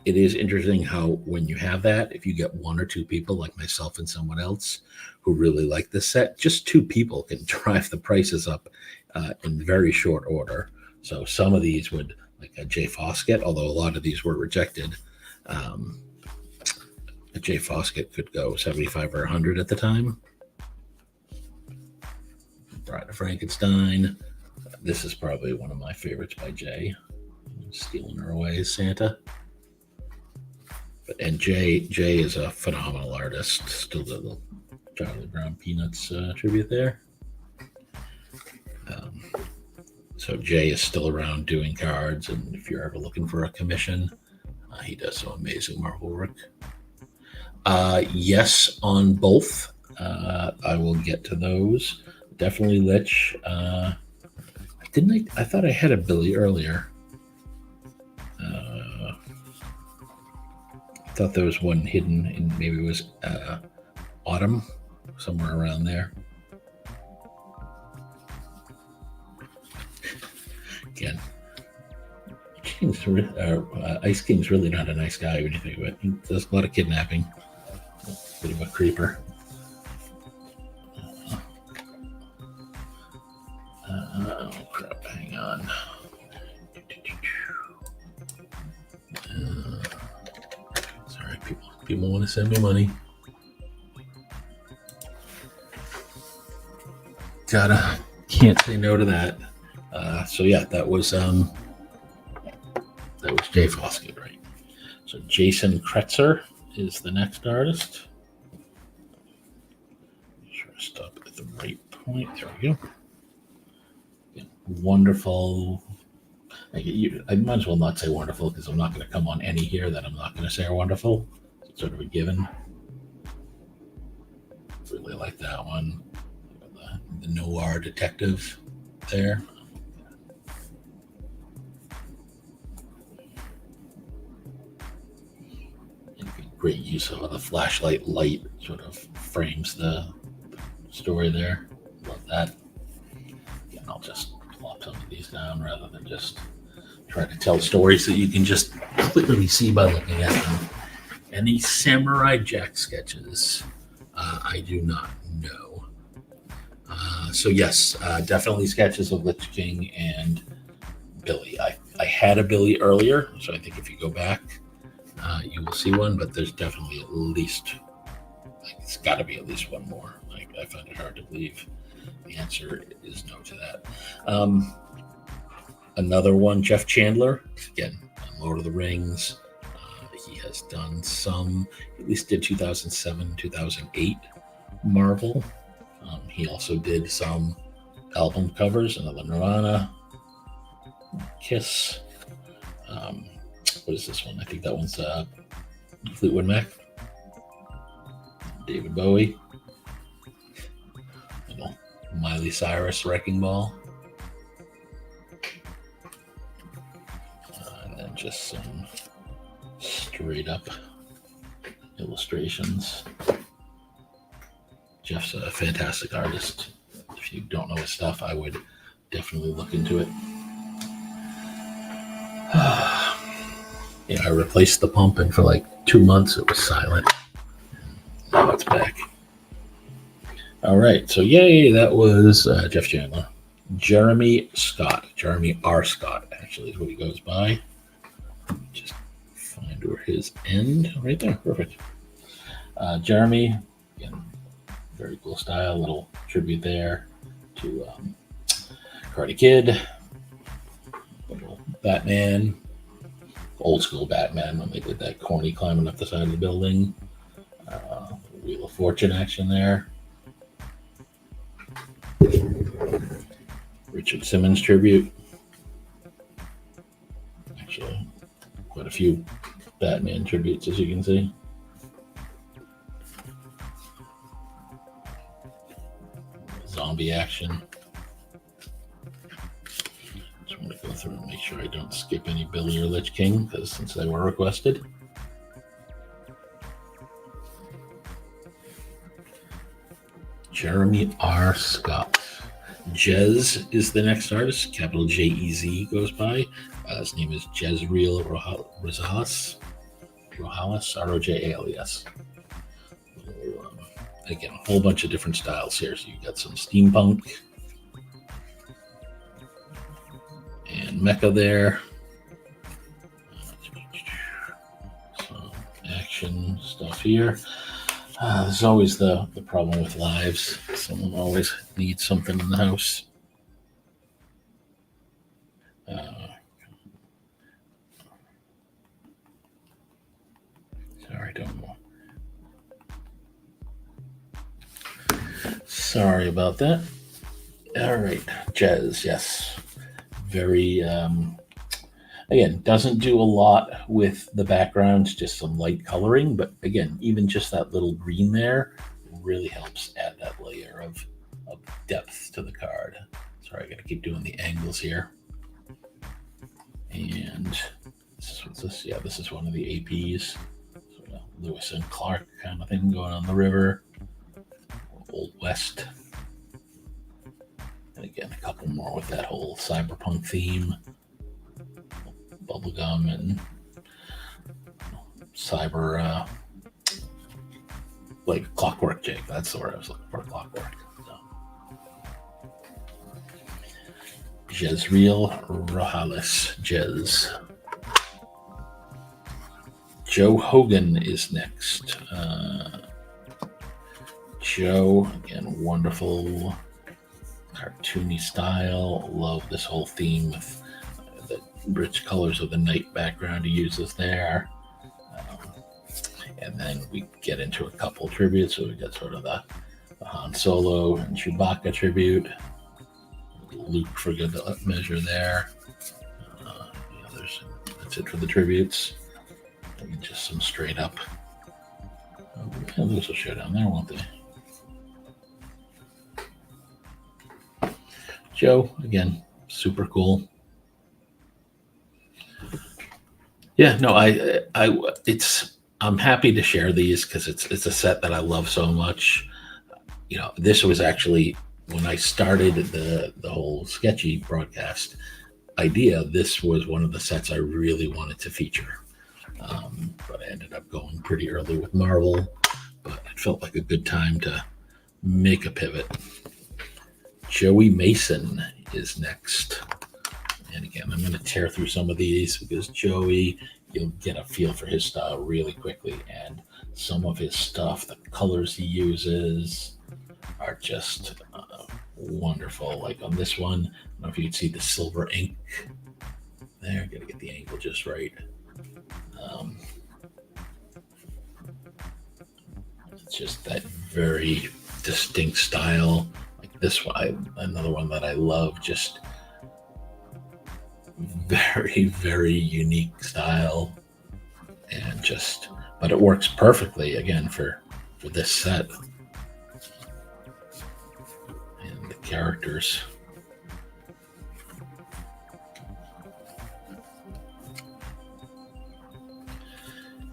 it is interesting how when you have that, if you get one or two people like myself and someone else who really like this set, just two people can drive the prices up in very short order. So some of these would, like a J. Foskett, although a lot of these were rejected, a J. Foskett could go 75 or 100 at the time. Bride of Frankenstein. This is probably one of my favorites by Jay. Stealing Her Away, Santa. And Jay is a phenomenal artist. Still the little Charlie Brown Peanuts tribute there. So Jay is still around doing cards, and if you're ever looking for a commission, he does some amazing Marvel work. Yes, on both. I will get to those. Definitely Lich. I thought I had a Billy earlier. I thought there was one hidden in, maybe it was Autumn, somewhere around there. Again, Ice King's really not a nice guy when you think of it. He does a lot of kidnapping. Bit of a creeper. Oh crap, hang on. Sorry, people want to send me money. Can't say no to that. So yeah, that was Jay Foskett, right? So Jason Kretzer is the next artist. Make sure I stop at the right point. There we go. Yeah, wonderful. I might as well not say wonderful because I'm not going to come on any here that I'm not going to say are wonderful. It's sort of a given. Really like that one. The noir detective there. Great use of the flashlight light, sort of frames the story there. Love that. Again, I'll just plop some of these down rather than just try to tell stories that you can just clearly see by looking at them. Any Samurai Jack sketches? I do not know. So yes, definitely sketches of Lich King and Billy. I had a Billy earlier, so I think if you go back, you will see one. But there's definitely at least, like, it's got to be at least one more. Like, I find it hard to believe the answer is no to that. Another one, Jeff Chandler, again, Lord of the Rings. He has done some, at least did 2007, 2008 Marvel. He also did some album covers, another Nirvana, Kiss. What is this one? I think that one's Fleetwood Mac, David Bowie, Miley Cyrus, Wrecking Ball, and then just some straight up illustrations. Jeff's a fantastic artist. If you don't know his stuff, I would definitely look into it. I replaced the pump, and for like 2 months it was silent. Now it's back. All right, so yay, that was Jeff Chandler. Jeremy Scott, Jeremy R. Scott, actually, is what he goes by. Just find where his end, right there, perfect. Jeremy, again, very cool style, little tribute there to Karate Kid, little Batman, old school Batman when they did that corny climbing up the side of the building. Wheel of Fortune action there. Richard Simmons tribute. Actually, quite a few Batman tributes, as you can see. Zombie action. Just want to go through and make sure I don't skip any Billy or Lich King, because since they were requested. Jeremy R. Scott. Jez is the next artist. Capital J-E-Z goes by. His name is Jezreel Rosales, R-O-J-A-L-E-S. Again, a whole bunch of different styles here. So you've got some steampunk and mecha there. Some action stuff here. There's always the problem with lives. Someone always needs something in the house. Sorry, don't know. Sorry about that. All right, Jez, yes. Very, again, doesn't do a lot with the backgrounds, just some light coloring. But again, even just that little green there really helps add that layer of depth to the card. Sorry, I got to keep doing the angles here. And what's this? Yeah, this is one of the APs. Sort of Lewis and Clark kind of thing going on the river. Old West. And again, a couple more with that whole cyberpunk theme. Bubblegum and cyber, like Clockwork Jake. That's the word I was looking for, Clockwork. So. Jezreel Rosales, Jez. Joe Hogan is next. Joe, again, wonderful cartoony style. Love this whole theme with the rich colors of the night background he uses there. And then we get into a couple tributes. So we got sort of the Han Solo and Chewbacca tribute. Luke for good measure there. That's it for the tributes. And just some straight up. Those will show down there, won't they? Joe, again, super cool. Yeah, no, I'm happy to share these because it's a set that I love so much. This was actually when I started the whole Sketchy broadcast idea. This was one of the sets I really wanted to feature, but I ended up going pretty early with Marvel. But it felt like a good time to make a pivot. Joey Mason is next. And again, I'm going to tear through some of these because Joey, you'll get a feel for his style really quickly. And some of his stuff, the colors he uses are just wonderful. Like on this one, I don't know if you can see the silver ink there. Got to get the angle just right. It's just that very distinct style. Like this one, another one that I love, just very, very unique style. And just, but it works perfectly again for this set. And the characters.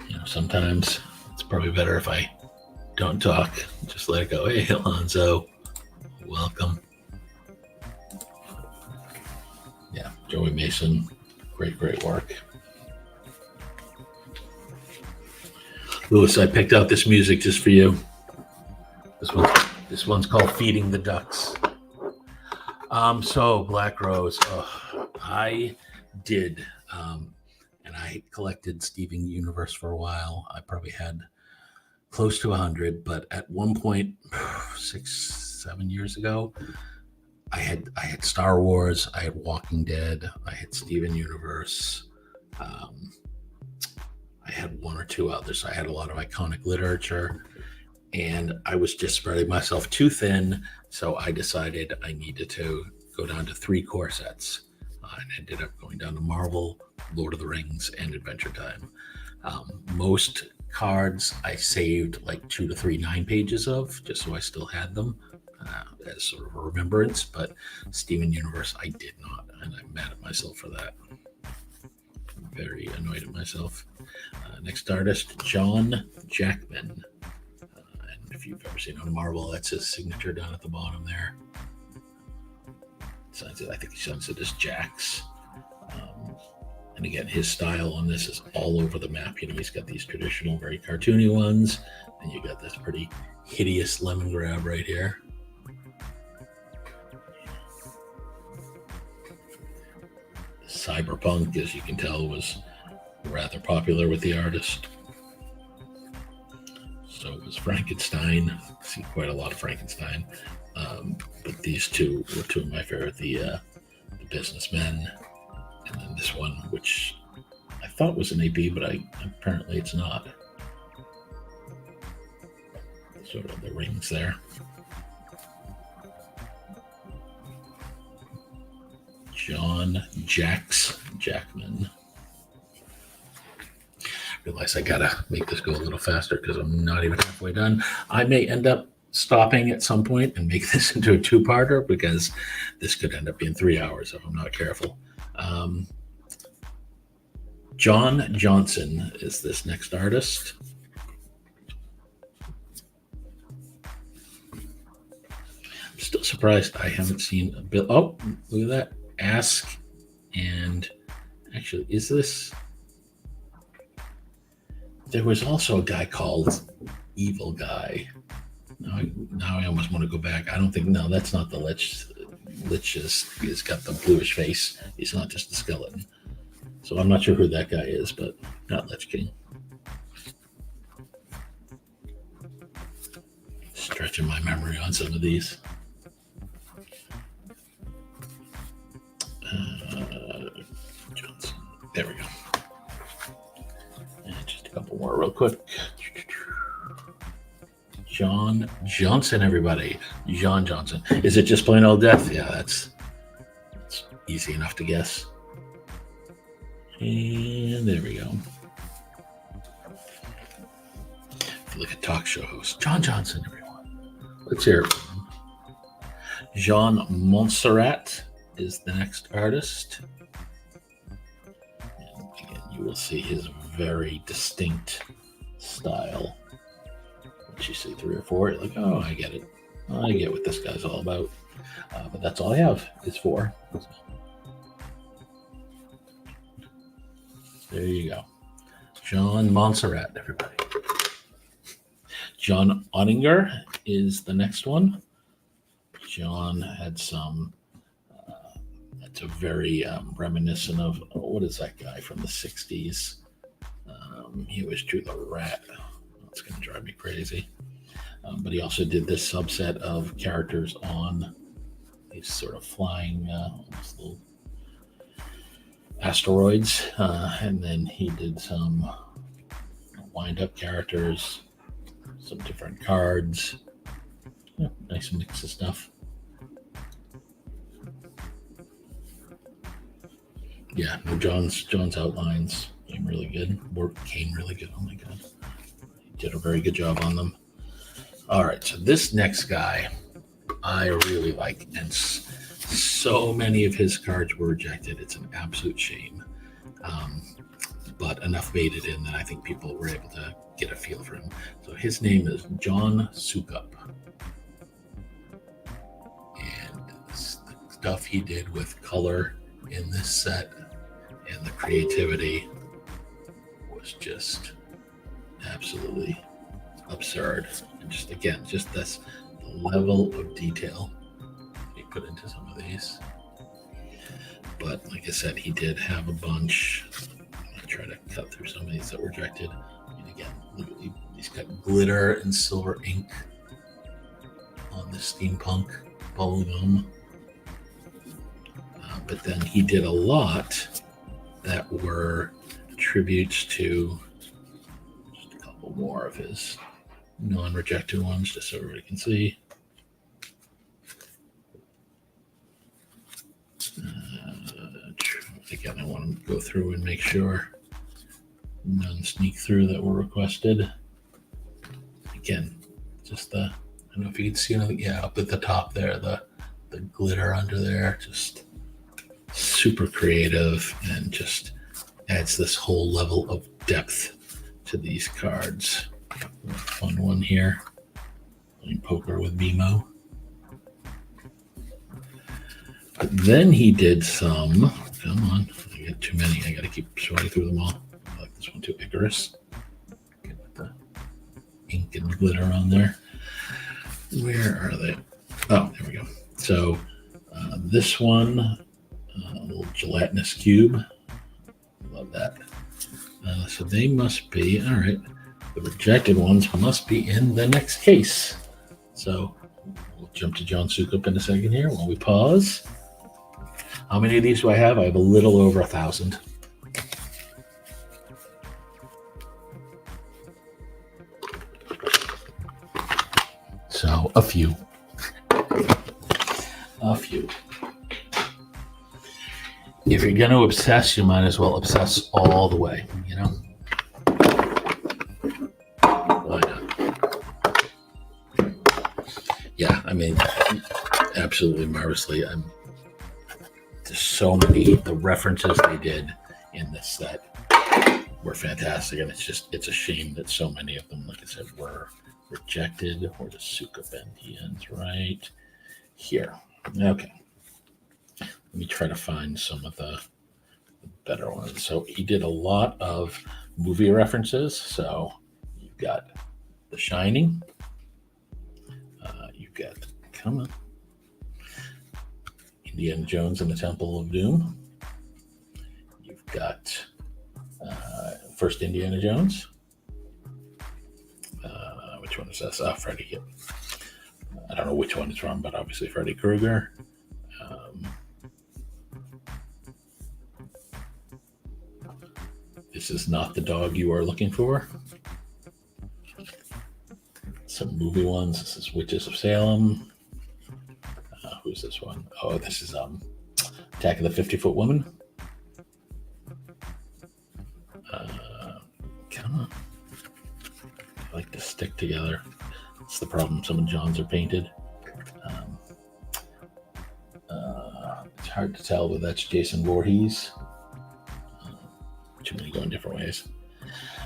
You know, sometimes it's probably better if I don't talk, just let it go. Hey, Alonzo, welcome. Yeah, Joey Mason, great work. Louis, I picked out this music just for you. This one's called Feeding the Ducks. So Black Rose, I did, and I collected Steven Universe for a while. I probably had close to 100, but at one point, 6-7 years ago, I had Star Wars, I had Walking Dead, I had Steven Universe, I had one or two others. I had a lot of iconic literature, and I was just spreading myself too thin, so I decided I needed to go down to 3 core sets. And ended up going down to Marvel, Lord of the Rings, and Adventure Time. Most cards I saved like 2 to 3 9 pages of, just so I still had them as sort of a remembrance, but Steven Universe I did not, and I'm mad at myself for that. I'm very annoyed at myself. Next artist, John Jackman. And if you've ever seen on Marvel, that's his signature down at the bottom there. I think he signs it as Jax. And again, his style on this is all over the map. You know, he's got these traditional, very cartoony ones, and you got this pretty hideous lemon grab right here. Cyberpunk, as you can tell, was rather popular with the artist. So was Frankenstein. I see quite a lot of Frankenstein. But these two were two of my favorite, the Businessmen, and then this one, which I thought was an AP, but apparently it's not. Sort of the rings there. John Jackman. Realize I gotta make this go a little faster because I'm not even halfway done. I may end up stopping at some point and make this into a 2-parter because this could end up being 3 hours if I'm not careful. John Johnson is this next artist. I'm still surprised I haven't seen a bill. Oh, look at that. Ask, and actually, is this? There was also a guy called Evil Guy. Now I almost want to go back. I don't think, no, that's not the Lich. Lich he's got the bluish face. He's not just a skeleton. So I'm not sure who that guy is, but not Lich King. Stretching my memory on some of these. Johnson. There we go. And just a couple more real quick. John Johnson, everybody. John Johnson. Is it just plain old death? Yeah, that's easy enough to guess. And there we go. If you look at talk show host, John Johnson, everyone. Let's hear it from him. Jean Montserrat is the next artist. And again, you will see his very distinct style. Once you see 3 or 4, you're like, oh, I get it. I get what this guy's all about. But that's all I have is 4. So, there you go. John Montserrat, everybody. John Ottinger is the next one. John had some. That's a very reminiscent of what is that guy from the '60s? He always drew the rat. It's going to drive me crazy. But he also did this subset of characters on these sort of flying almost little asteroids, and then he did some wind-up characters, some different cards. Yeah, nice mix of stuff. Yeah, no, John's outlines came really good. Oh my god, he did a very good job on them. All right, so this next guy I really like, and so many of his cards were rejected. It's an absolute shame, but enough made it in that I think people were able to get a feel for him. So his name is John Suckup, and the stuff he did with color in this set and the creativity was just absolutely absurd. And just again, just this level of detail he put into some of these. But like I said, he did have a bunch. I'll try to cut through some of these that were rejected. And again, look at he's got glitter and silver ink on the steampunk bubblegum. But then he did a lot that were tributes to just a couple more of his non-rejected ones, just so everybody can see. Again, I want to go through and make sure none sneak through that were requested. Again, just I don't know if you can see anything. Yeah, up at the top there, the glitter under there, just super creative and just adds this whole level of depth to these cards. Fun one here, playing poker with BMO. But then he did some, come on, I got too many, I gotta keep sorting through them all. I like this one too, Icarus. Get the ink and glitter on there. Where are they? Oh, there we go. So this one, a little gelatinous cube. Love that. So they must be, all right, the rejected ones must be in the next case. So we'll jump to John Suckup in a second here while we pause. How many of these do I have? I have a little over 1,000. So a few. A few. If you're going to obsess, you might as well obsess all the way, you know? Why not? Yeah, I mean, absolutely marvelously. There's so many, the references they did in this set were fantastic, and it's a shame that so many of them, like I said, were rejected. Or the Suckup Indians right here. Okay. Let me try to find some of the better ones. So he did a lot of movie references. So you've got The Shining. You've got, come on, Indiana Jones and the Temple of Doom. You've got first Indiana Jones. Which one is this? Freddy. Yep. I don't know which one it's from, but obviously Freddy Krueger. This is not the dog you are looking for. Some movie ones. This is Witches of Salem. Who's this one? Oh, this is Attack of the 50-Foot Woman. Come on. I like to stick together. That's the problem. Some of John's are painted. It's hard to tell, but that's Jason Voorhees. Too many going different ways.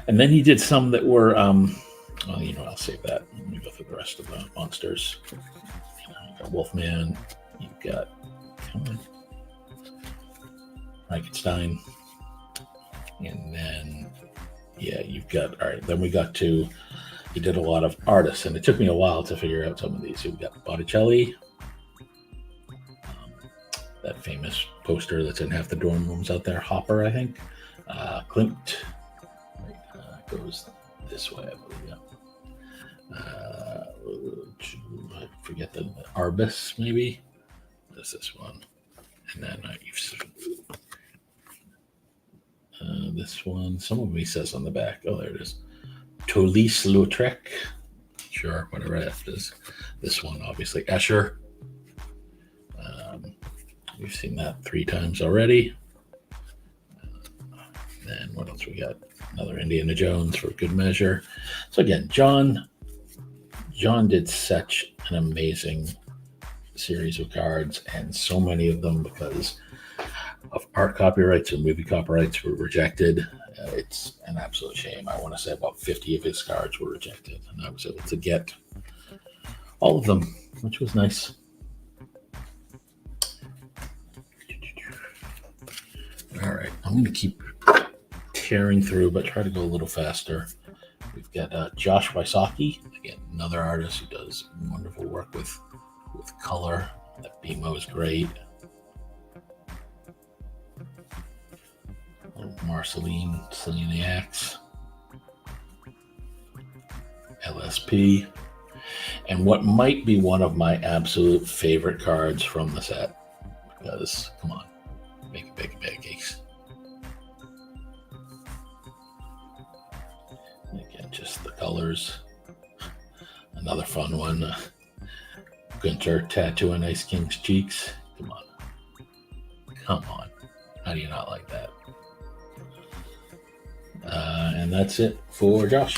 And then he did some that were, well, you know, I'll save that. Let me go through the rest of the monsters. You've got Wolfman. You've got, come on, Frankenstein. And then, yeah, you've got, all right, then we got to, he did a lot of artists, and it took me a while to figure out some of these. You've got Botticelli. that famous poster that's in half the dorm rooms out there. Hopper, I think. Klimt. Goes this way, I believe. Yeah. I forget the Arbus, maybe. There's this one, and then this one. Some of me says on the back. Oh, there it is. Toulouse-Lautrec. Sure, whatever that is. This one, obviously, Escher. We've seen that 3 times already. Then what else we got? Another Indiana Jones for good measure. So again, John did such an amazing series of cards, and so many of them, because of art copyrights and movie copyrights, were rejected. It's an absolute shame. I want to say about 50 of his cards were rejected, and I was able to get all of them, which was nice. All right, I'm going to keep tearing through, but try to go a little faster. We've got Josh Wysocki, again, another artist who does wonderful work with color. That BMO is great. Marceline Seleniacs, LSP, and what might be one of my absolute favorite cards from the set, because, come on, make it big pancakes. Again, just the colors. Another fun one. Gunter tattooing Ice King's cheeks. Come on. Come on. How do you not like that? And that's it for Josh.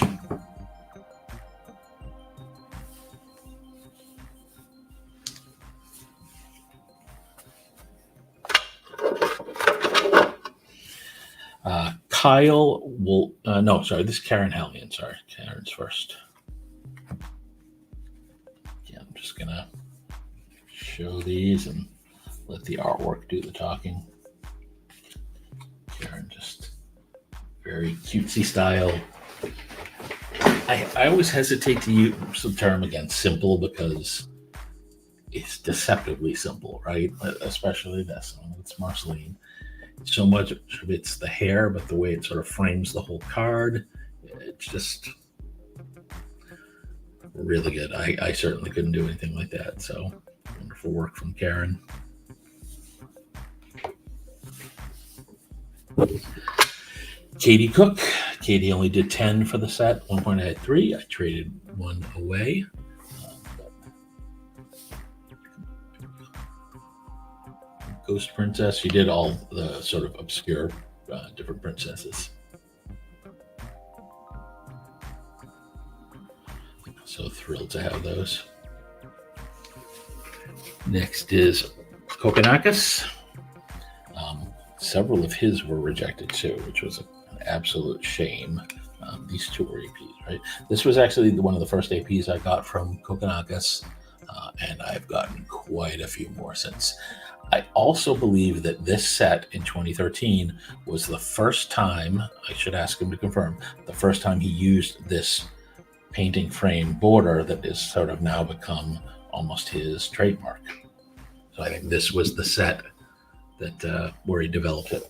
Kyle will, no, sorry, this is Karen Hallian. Sorry, Karen's first. Yeah, I'm just going to show these and let the artwork do the talking. Karen, just very cutesy style. I always hesitate to use the term, again, simple, because it's deceptively simple, right? Especially this one. It's Marceline. So much of it's the hair, but the way it sort of frames the whole card, it's just really good. I certainly couldn't do anything like that. So wonderful work from Karen. Katie Cook. Katie only did 10 for the set. At one point I had 3. I traded 1 away. Ghost Princess. She did all the sort of obscure different princesses. So thrilled to have those. Next is Kokonakis. Several of his were rejected too, which was an absolute shame. These 2 were APs, right? This was actually one of the first APs I got from Kokonakis, and I've gotten quite a few more since. I also believe that this set in 2013 was the first time, I should ask him to confirm, the first time he used this painting frame border that is sort of now become almost his trademark. So I think this was the set that where he developed it.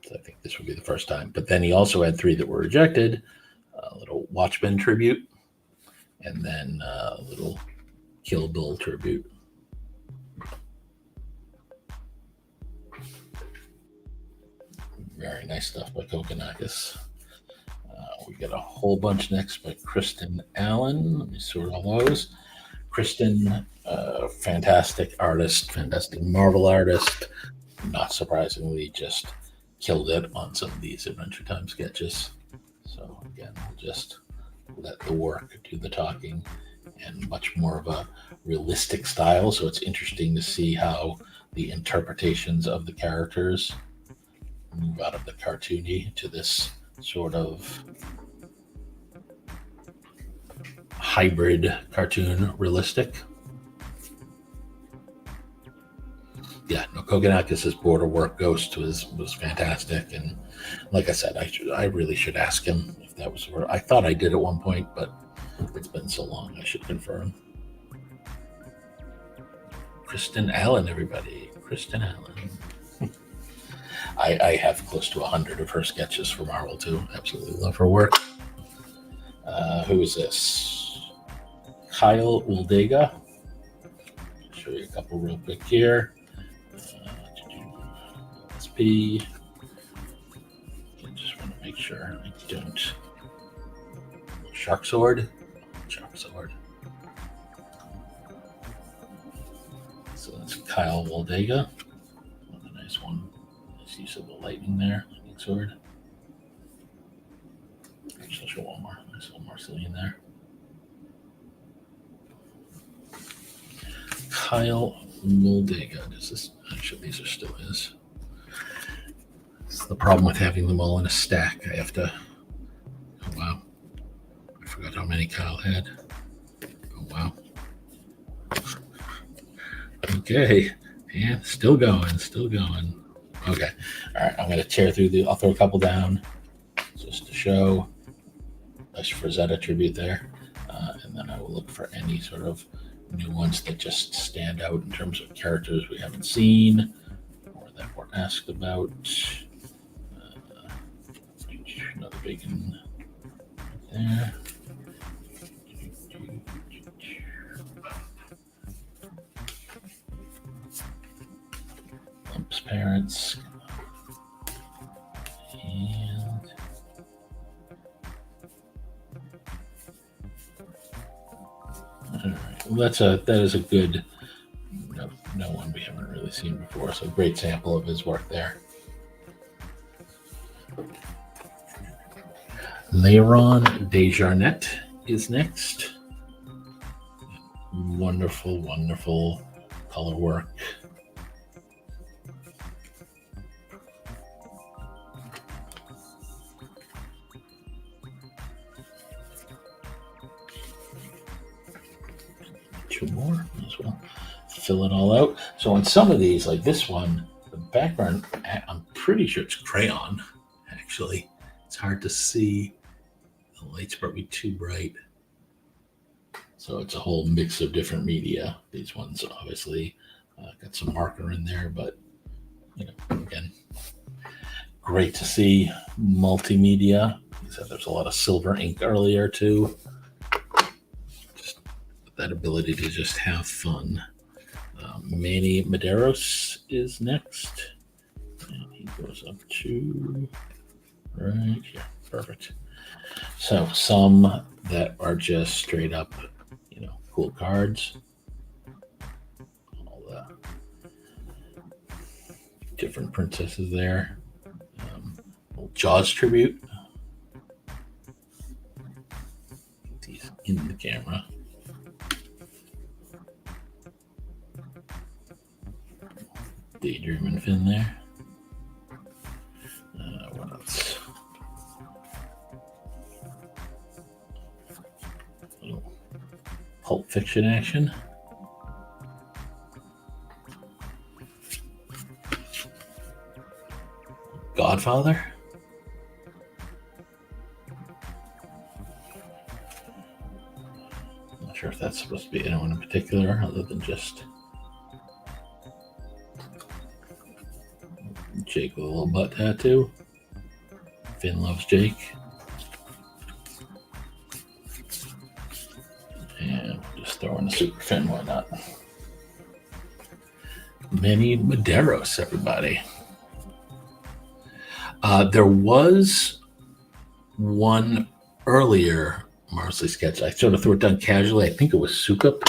So I think this would be the first time. But then he also had 3 that were rejected, a little Watchmen tribute, and then a little Kill Bill tribute. Very nice stuff by Kokonakis. We got a whole bunch next by Kristen Allen. Let me sort all those. Kristen, fantastic artist, fantastic Marvel artist. Not surprisingly, just killed it on some of these Adventure Time sketches. So again, we'll just let the work do the talking, and much more of a realistic style. So it's interesting to see how the interpretations of the characters move out of the cartoony to this sort of hybrid cartoon realistic. Yeah, no, Kokonakis' border work Ghost was fantastic, and like I said, I really should ask him if that was where I thought I did at one point, but it's been so long I should confirm. Kristen Allen, everybody. Kristen Allen. I have close to 100 of her sketches for Marvel too. Absolutely love her work. Who is this? Kyle Uldega. Show you a couple real quick here. SP. I just want to make sure I don't. Shark Sword. So that's Kyle Uldega. A nice one. Nice use of the lightning there. Lightning sword. Actually, I'll show one more. Nice little Marceline there. Kyle Uldega. Actually, these are still his. It's the problem with having them all in a stack. I have to. Oh, wow. I forgot how many Kyle had. Oh, wow. Okay. Yeah, still going. Okay. All right. I'm going to tear through I'll throw a couple down just to show. Nice Frazetta tribute there. And then I will look for any sort of new ones that just stand out in terms of characters we haven't seen or that were asked about. Another big one there. Lump's parents. And all right. Well, that is a good no one we haven't really seen before. So great sample of his work there. Leiron Desjarnet is next. Wonderful color work. Two more as well. Fill it all out. So on some of these, like this one, the background, I'm pretty sure it's crayon, actually. It's hard to see. The light's probably too bright. So it's a whole mix of different media. These ones obviously got some marker in there, but again, great to see multimedia. You said there's a lot of silver ink earlier too. Just that ability to just have fun. Manny Medeiros is next. And he goes up to right here. Perfect. So some that are just straight up, cool cards. All the different princesses there. Old Jaws tribute. These in the camera. Daydream and Finn there. What else? Pulp Fiction action. Godfather. Not sure if that's supposed to be anyone in particular other than just Jake with a little butt tattoo. Finn loves Jake. And just throw in a Super Finn, why not? Manny Medeiros, everybody. There was one earlier Marsley sketch. I sort of threw it down casually. I think it was Suckup.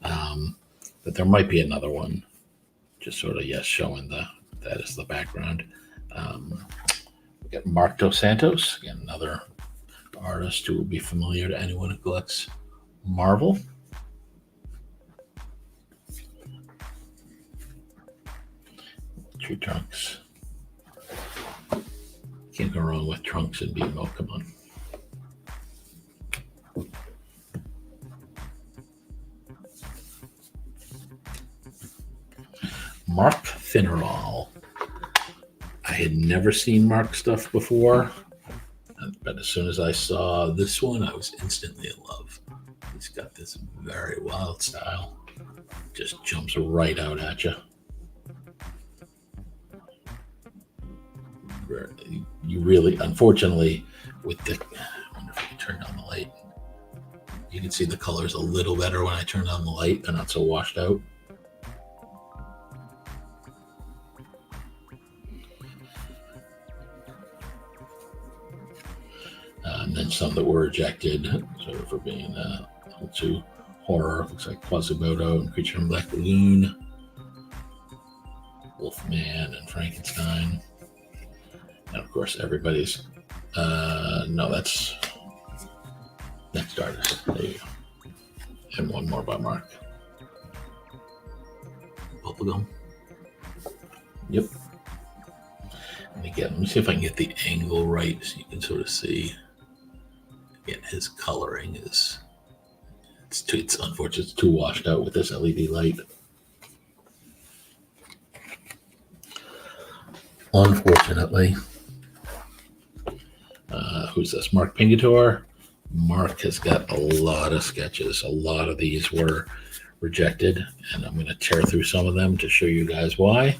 But there might be another one. Just sort of, showing that is the background. We got Mark Dos Santos, again, another artist who will be familiar to anyone who collects Marvel. Tree Trunks. Can't go wrong with Trunks and BMO. Come on. Mark Finneral. I had never seen Mark stuff before, but as soon as I saw this one, I was instantly in love. He's got this very wild style. Just jumps right out at you. You really, unfortunately, with the, I wonder if I can turn down the light. You can see the colors a little better when I turn on the light. They're not so washed out. And then some that were rejected, sort of for being a little too horror. Looks like Quasimodo and Creature from Black Lagoon, Wolfman and Frankenstein. And of course, everybody's, no, that's Next Artist. There you go. And one more by Mark. Bubblegum. Yep. And again, let me see if I can get the angle right so you can sort of see. Again, his coloring is, it's unfortunate, it's too washed out with this LED light. Unfortunately. Who's this? Mark Pingator. Mark has got a lot of sketches. A lot of these were rejected, and I'm going to tear through some of them to show you guys why.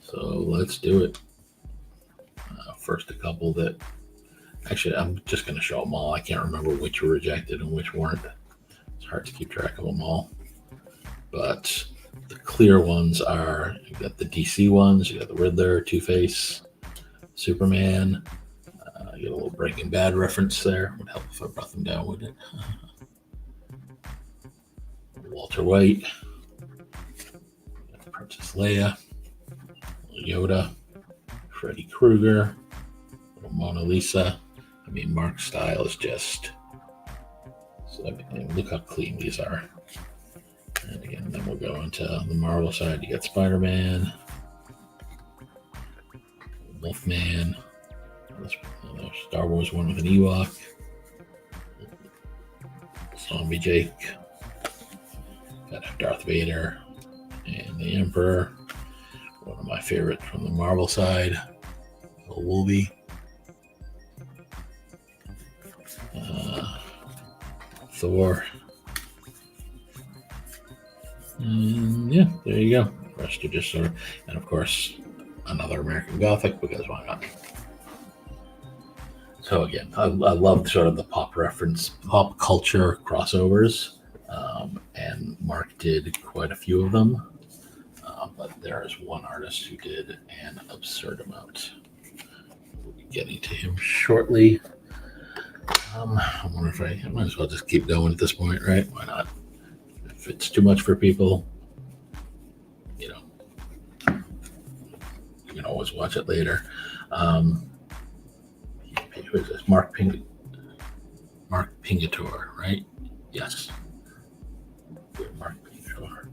So let's do it. First, a couple that, actually, I'm just going to show them all. I can't remember which were rejected and which weren't. It's hard to keep track of them all. But the clear ones are, you've got the DC ones, you got the Riddler, Two-Face, Superman. You get a little Breaking Bad reference there. Would help if I brought them down, wouldn't it? Walter White, Princess Leia, Yoda, Freddy Krueger, Mona Lisa. I mean, Mark's style is just, so look how clean these are. And again, then we'll go into the Marvel side. You got Spider-Man, Wolfman, Star Wars one with an Ewok, Zombie Jake, got Darth Vader and the Emperor. One of my favorites from the Marvel side, little Wolvie. Thor. And yeah, there you go. The rest are just sort of, and of course, another American Gothic, because why not? So again, I love sort of the pop reference, pop culture crossovers, and Mark did quite a few of them. But there is one artist who did an absurd amount. We'll be getting to him shortly. I wonder if I might as well just keep going at this point, right? Why not? If it's too much for people, you know, you can always watch it later. Who is this? Mark Pingator, right? Yes. Mark Pingator.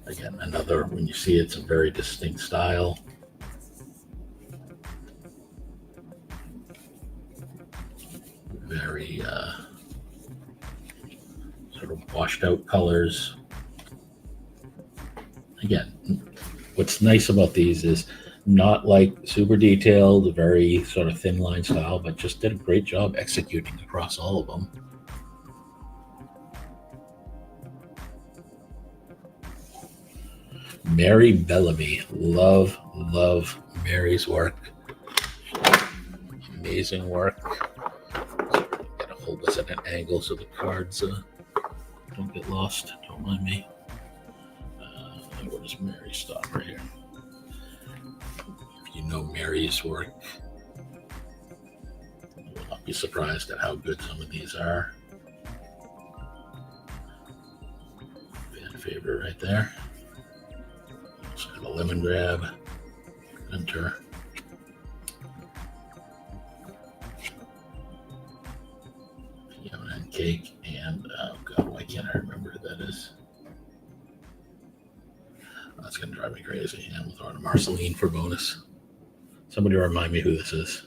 Again, another, when you see it's a very distinct style. Very sort of washed out colors. Again, what's nice about these is not like super detailed, very sort of thin line style, but just did a great job executing across all of them. Mary Bellamy. Love Mary's work. Amazing work. Gotta hold this at an angle so the cards don't get lost. Don't mind me. Where does Mary stop? Right here. If you know Mary's work, you will not be surprised at how good some of these are. Fan favorite right there. It's got a lemon grab, enter. Piano and cake, and oh god, why can't I remember who that is? That's gonna drive me crazy. And we'll throw in a Marceline for bonus. Somebody remind me who this is.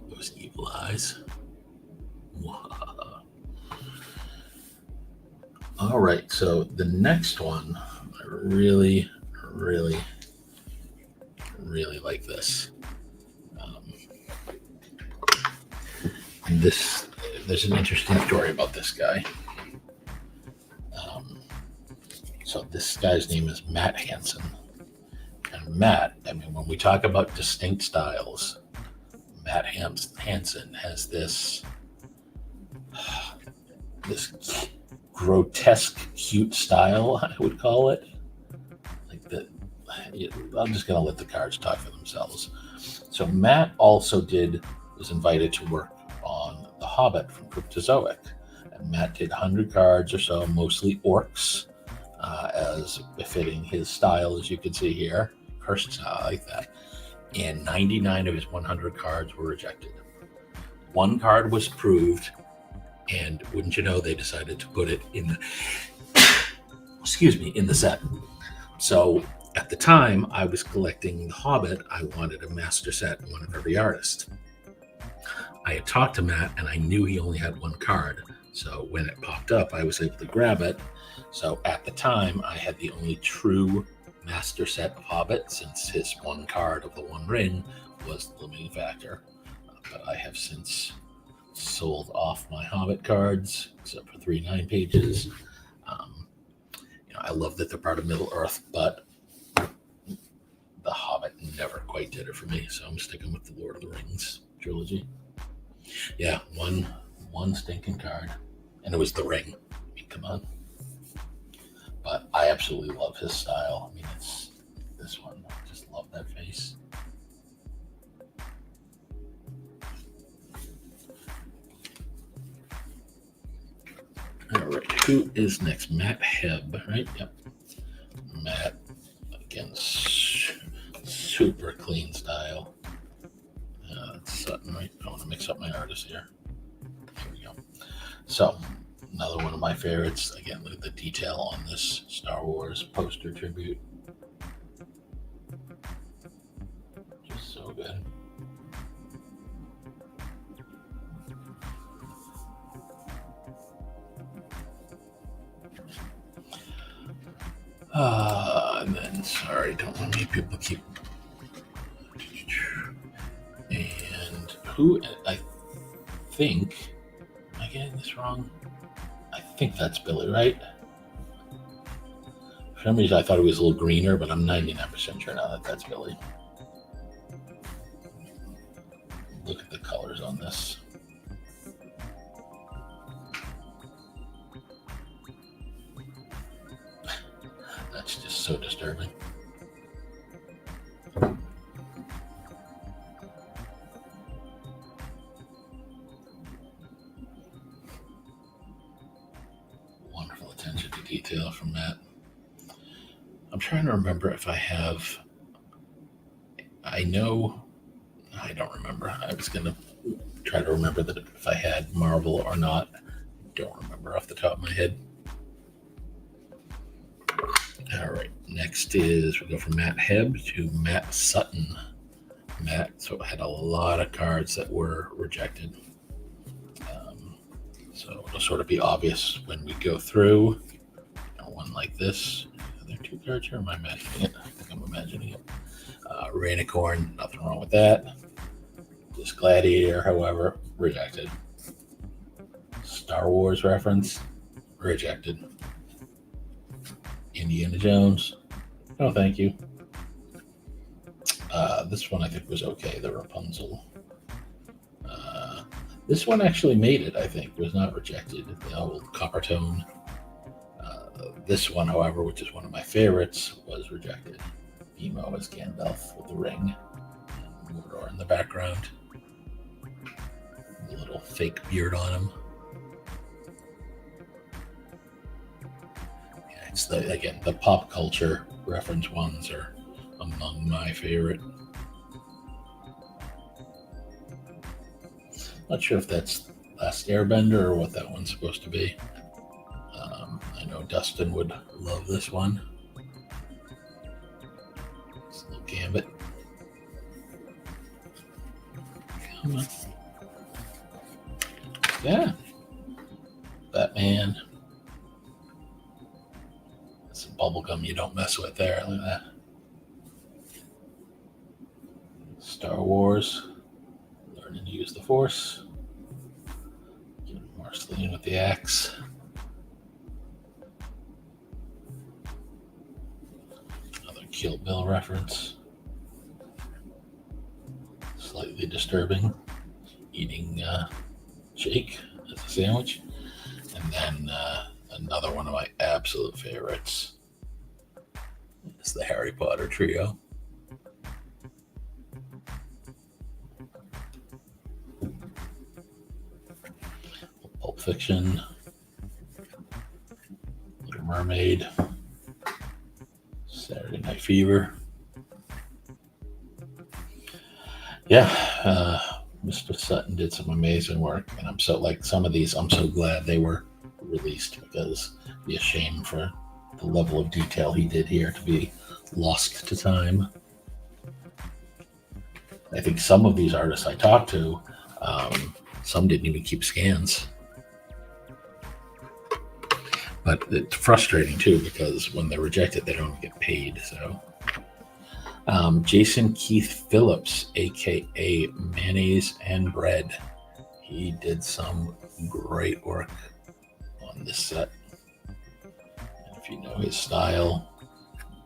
Those evil eyes. Wow. All right, so the next one, I really like this. There's an interesting story about this guy. So this guy's name is Matt Hansen. And Matt, I mean, when we talk about distinct styles, Matt Hansen has this grotesque, cute style, I would call it. Like that. I'm just going to let the cards talk for themselves. So Matt also was invited to work on The Hobbit from Cryptozoic. And Matt did 100 cards or so, mostly orcs, as befitting his style, as you can see here. Cursed style, I like that. And 99 of his 100 cards were rejected. One card was approved, and wouldn't you know, they decided to put it in the set. So at the time I was collecting The Hobbit, I wanted a master set, one of every artist. I had talked to Matt, and I knew he only had one card. So when it popped up, I was able to grab it. So at the time, I had the only true master set of Hobbit, since his one card of the One Ring was the limiting factor. But I have since sold off my Hobbit cards, except for 3 9-pages. I love that they're part of Middle Earth, but The Hobbit never quite did it for me. So I'm sticking with the Lord of the Rings trilogy. Yeah, one stinking card, and it was the ring. I mean, come on. But I absolutely love his style. I mean, it's this one. I just love that face. All right, who is next? Matt Hebb, right? Yep. Matt, again, super clean style. That's Sutton, right? I want to mix up my artists here. Here we go. So, another one of my favorites. Again, look at the detail on this Star Wars poster tribute. Just so good. And then, sorry, don't want me people keep. And who, I think, am I getting this wrong? I think that's Billy, right? For some reason, I thought it was a little greener, but I'm 99% sure now that that's Billy. Look at the colors on this. That's just so disturbing. Wonderful attention to detail from Matt. I'm trying to remember if I have. I don't remember. I was going to try to remember that if I had Marvel or not. I don't remember off the top of my head. All right, next is we go from Matt Hebb to Matt Sutton. Matt had a lot of cards that were rejected. So it'll sort of be obvious when we go through. One like this. Are there 2 cards here? Am I imagining it? I think I'm imagining it. Rainicorn, nothing wrong with that. This Gladiator, however, rejected. Star Wars reference, rejected. Indiana Jones, no thank you. This one I think was okay, the Rapunzel. This one actually made it, I think, was not rejected. The old copper tone. This one, however, which is one of my favorites, was rejected. Emo as Gandalf with the ring. And Mordor in the background. A little fake beard on him. Yeah, it's the pop culture reference ones are among my favorite. Not sure if that's Last Airbender or what that one's supposed to be. I know Dustin would love this one. It's a little Gambit. Come on. Yeah. Batman. That's some bubblegum you don't mess with there. Look at that. Star Wars. Learning to use the Force. Marceline with the axe. Another Kill Bill reference. Slightly disturbing. Eating Jake as a sandwich. And then another one of my absolute favorites is the Harry Potter trio. Pulp Fiction, Little Mermaid, Saturday Night Fever. Yeah, Mr. Sutton did some amazing work, and I'm so some of these, I'm so glad they were released, because it'd be a shame for the level of detail he did here to be lost to time. I think some of these artists I talked to, some didn't even keep scans. But it's frustrating too, because when they're rejected, they don't get paid. So, Jason Keith Phillips, aka Mayonnaise and Bread, he did some great work on this set. And if you know his style,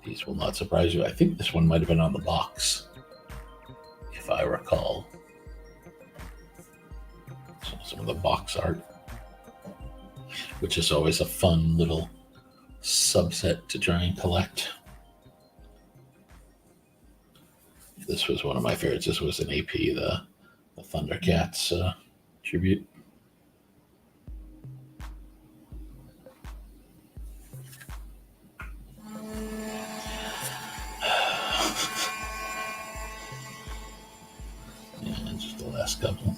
these will not surprise you. I think this one might have been on the box, if I recall. So some of the box art, which is always a fun little subset to try and collect. This was one of my favorites. This was an AP, the Thundercats tribute. And just the last couple.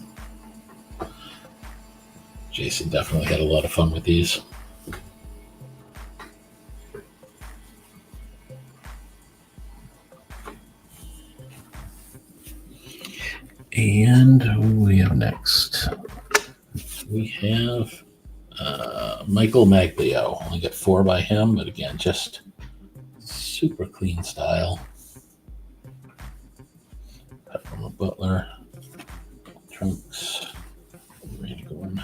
Jason definitely had a lot of fun with these. And who do we have next? We have Michael Maglio. Only got 4 by him, but again, just super clean style. Peppermint Butler, Trunks, Raincorn.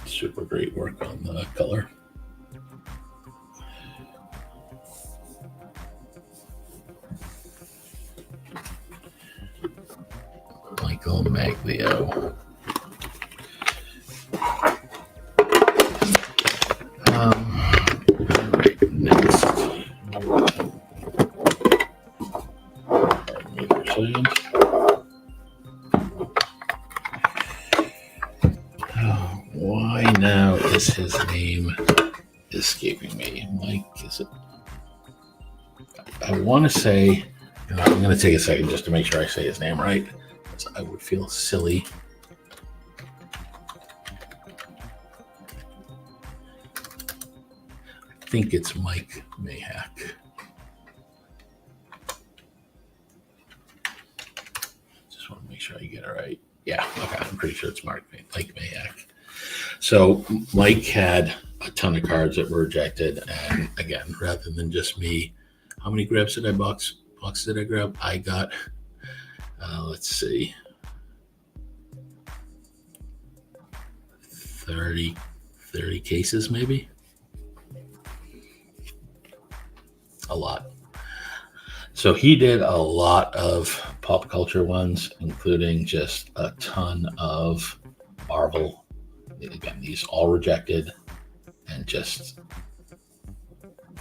Super great work on the color. Michael Maglio. All right, next. Why now is his name escaping me? Mike, is it? I want to say, I'm going to take a second just to make sure I say his name right, because I would feel silly. I think it's Mike Mayhack. Just want to make sure I get it right. Yeah, okay, I'm pretty sure it's Mike Mayhack. So Mike had a ton of cards that were rejected, and again, rather than just me, how many grabs did I box did I grab? I got, let's see, 30 cases maybe. A lot. So he did a lot of pop culture ones, including just a ton of Marvel. Again, these all rejected, and just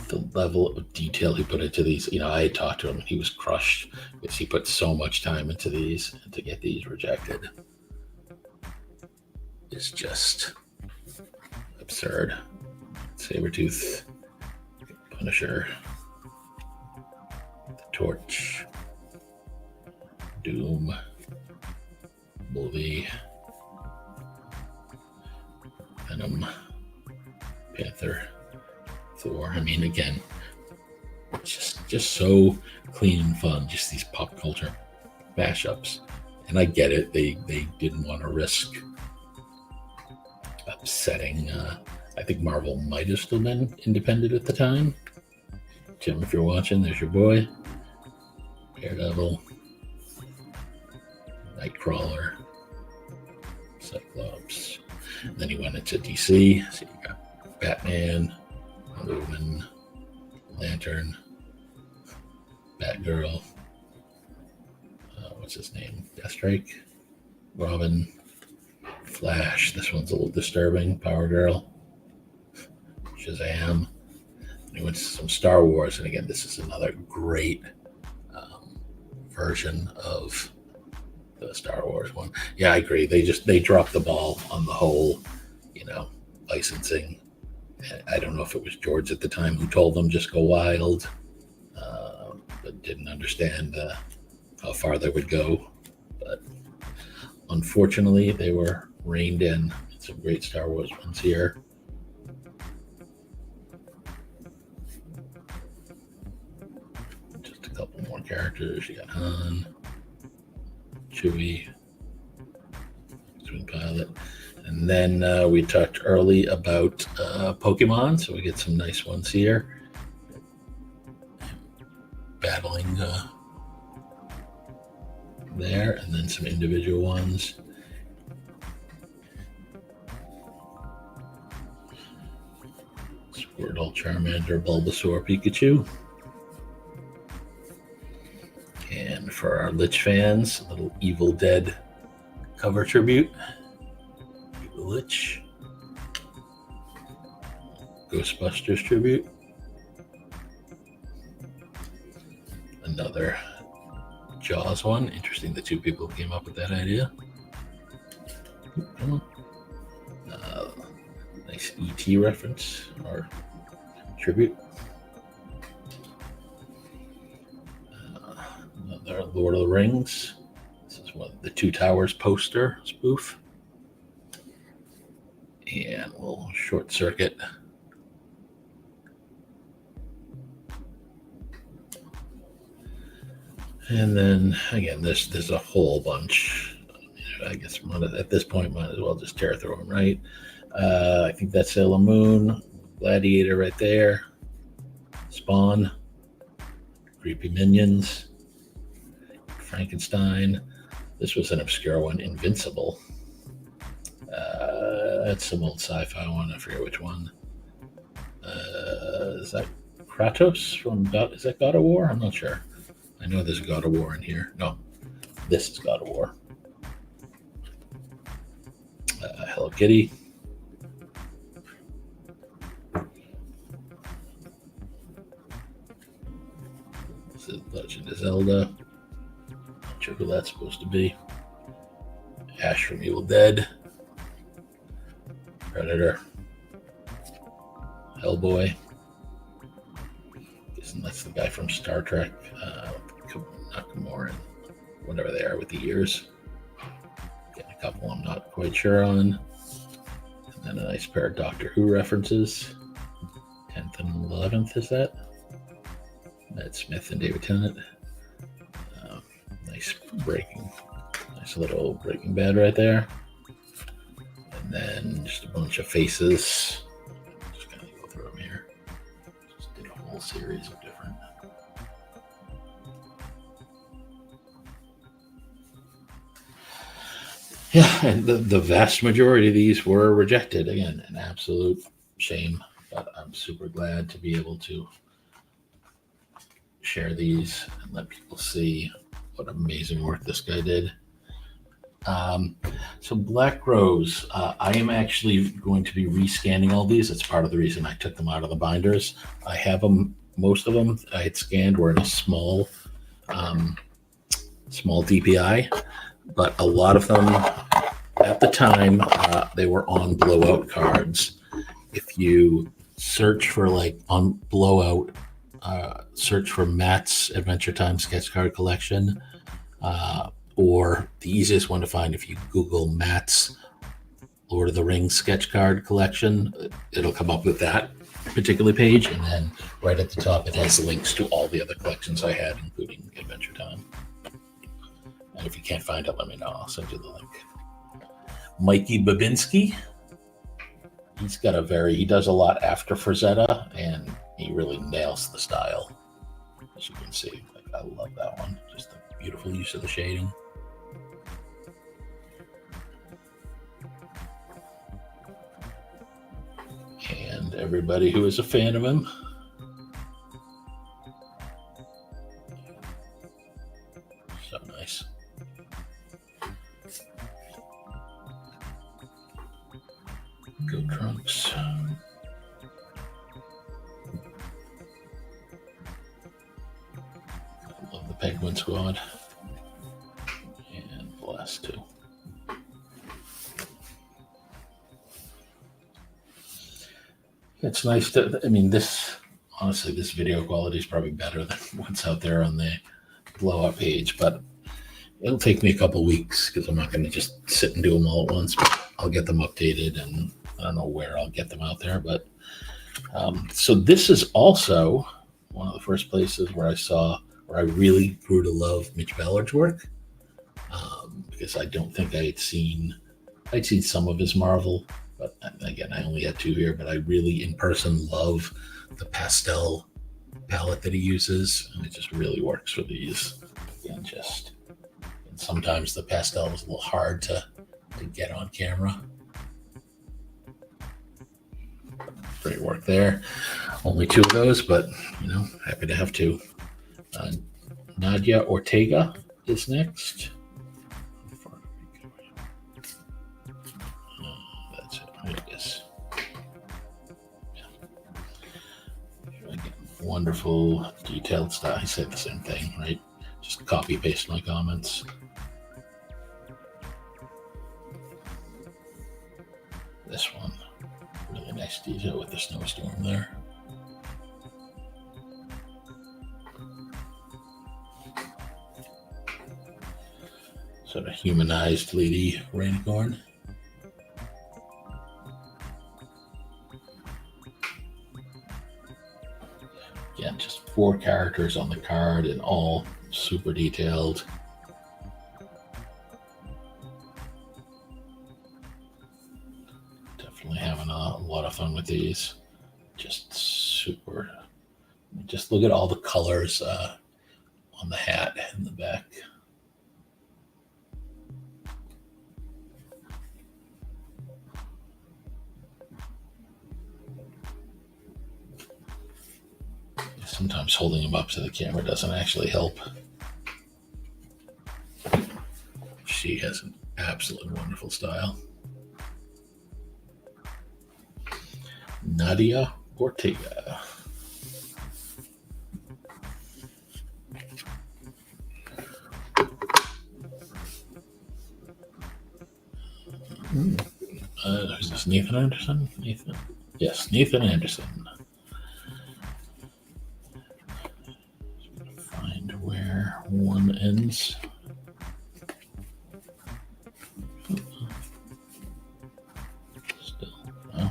the level of detail he put into these. I had talked to him, and he was crushed because he put so much time into these, and to get these rejected is just absurd. Sabretooth, Punisher, the Torch, Doom, Movie, Venom, Panther, Thor. I mean, again, just so clean and fun. Just these pop culture mashups, and I get it. They didn't want to risk upsetting. I think Marvel might have still been independent at the time. Tim, if you're watching, there's your boy. Daredevil, Nightcrawler, Cyclops. Then he went into DC. So you got Batman, Wonder Woman, Lantern, Batgirl. What's his name? Deathstrike, Robin, Flash. This one's a little disturbing. Power Girl, Shazam. And he went to some Star Wars, and again, this is another great version of the Star Wars one. Yeah, I agree. They dropped the ball on the whole, licensing. I don't know if it was George at the time who told them just go wild, but didn't understand how far they would go. But unfortunately, they were reined in. Some great Star Wars ones here. Just a couple more characters. You got Han, Chewie, Twin Pilot. And then we talked early about Pokemon, so we get some nice ones here. Battling there, and then some individual ones. Squirtle, Charmander, Bulbasaur, Pikachu. And for our Lich fans, a little Evil Dead cover tribute. Evil Lich. Ghostbusters tribute. Another Jaws one. Interesting the two people came up with that idea. Nice ET reference or tribute. Another Lord of the Rings. This is one of the Two Towers poster spoof. And a little short circuit. And then again, there's a whole bunch. I guess at this point, might as well just tear through them, right? I think that's Sailor Moon, Gladiator right there, Spawn, Creepy Minions, Frankenstein. This was an obscure one, Invincible. That's some old sci-fi one. I forget which one. Is that Kratos from is that God of War? I'm not sure. I know there's God of War in here. No, this is God of War. Hello Kitty. This is Legend of Zelda. Not sure who that's supposed to be. Ash from Evil Dead. Predator. Hellboy. Guessing that's the guy from Star Trek. Nakamura and whatever they are with the ears. Getting a couple I'm not quite sure on. And then a nice pair of Doctor Who references. 10th and 11th is that? Matt Smith and David Tennant. Nice little Breaking Bad right there. And then just a bunch of faces. Just gonna go through them here. Just did a whole series of different. Yeah, and the vast majority of these were rejected. Again, an absolute shame, but I'm super glad to be able to share these and let people see what amazing work this guy did. So Black Rose, I am actually going to be rescanning all these. That's part of the reason I took them out of the binders. I have them, most of them I had scanned were in a small DPI, but a lot of them at the time, they were on blowout cards. If you search for on blowout, search for Matt's Adventure Time sketch card collection, or the easiest one to find if you Google Matt's Lord of the Rings sketch card collection, it'll come up with that particular page, and then right at the top it has links to all the other collections I had, including Adventure Time. And if you can't find it, let me know. I'll send you the link. Mikey Babinski. He does a lot after Frazetta, and he really nails the style. As you can see, I love that one. Just the beautiful use of the shading. and everybody who is a fan of him. So nice. Go Trunks. I love the Penguin Squad. And the last two. It's nice to, I mean, honestly, this video quality is probably better than what's out there on the blow up page, but it'll take me a couple weeks because I'm not going to just sit and do them all at once, but I'll get them updated, and I don't know where I'll get them out there. But so this is also one of the first places where I really grew to love Mitch Ballard's work, because I don't think I'd seen some of his Marvel, but again, I only had two here, but I really in person love the pastel palette that he uses, and it just really works for these. And sometimes the pastel is a little hard to get on camera. Great work there. Only two of those, but happy to have two. Nadia Ortega is next. That's it. I guess. Again, wonderful detailed style. I said the same thing, right? Just copy paste my comments. This one, really nice detail with the snowstorm there. Sort of humanized Lady Rainicorn. Again, just 4 characters on the card and all super detailed. Definitely having a lot of fun with these. Just super. Just look at all the colors on the hat in the back. Sometimes holding them up to the camera doesn't actually help. She has an absolutely wonderful style. Nadia Ortega. Is this Nathan Anderson? Nathan? Yes, Nathan Anderson. Find where one ends. Still, no.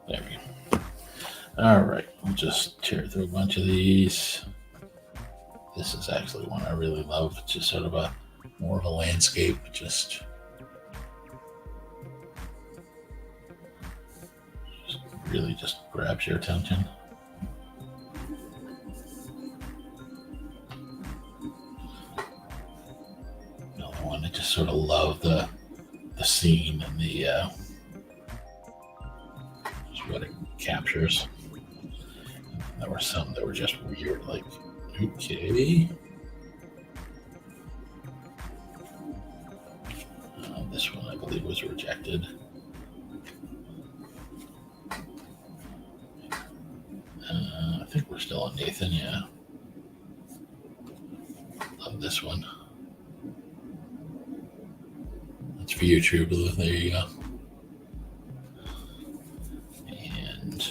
There we go. All right, we'll just tear through a bunch of these. This is actually one I really love. It's just sort of more of a landscape, just really just grabs your attention. Another one, I just sort of love the scene and just what it captures. There were some that were just weird, like, okay. This one I believe was rejected. I think we're still on Nathan, yeah. Love this one. That's for you, True Blue. There you go. And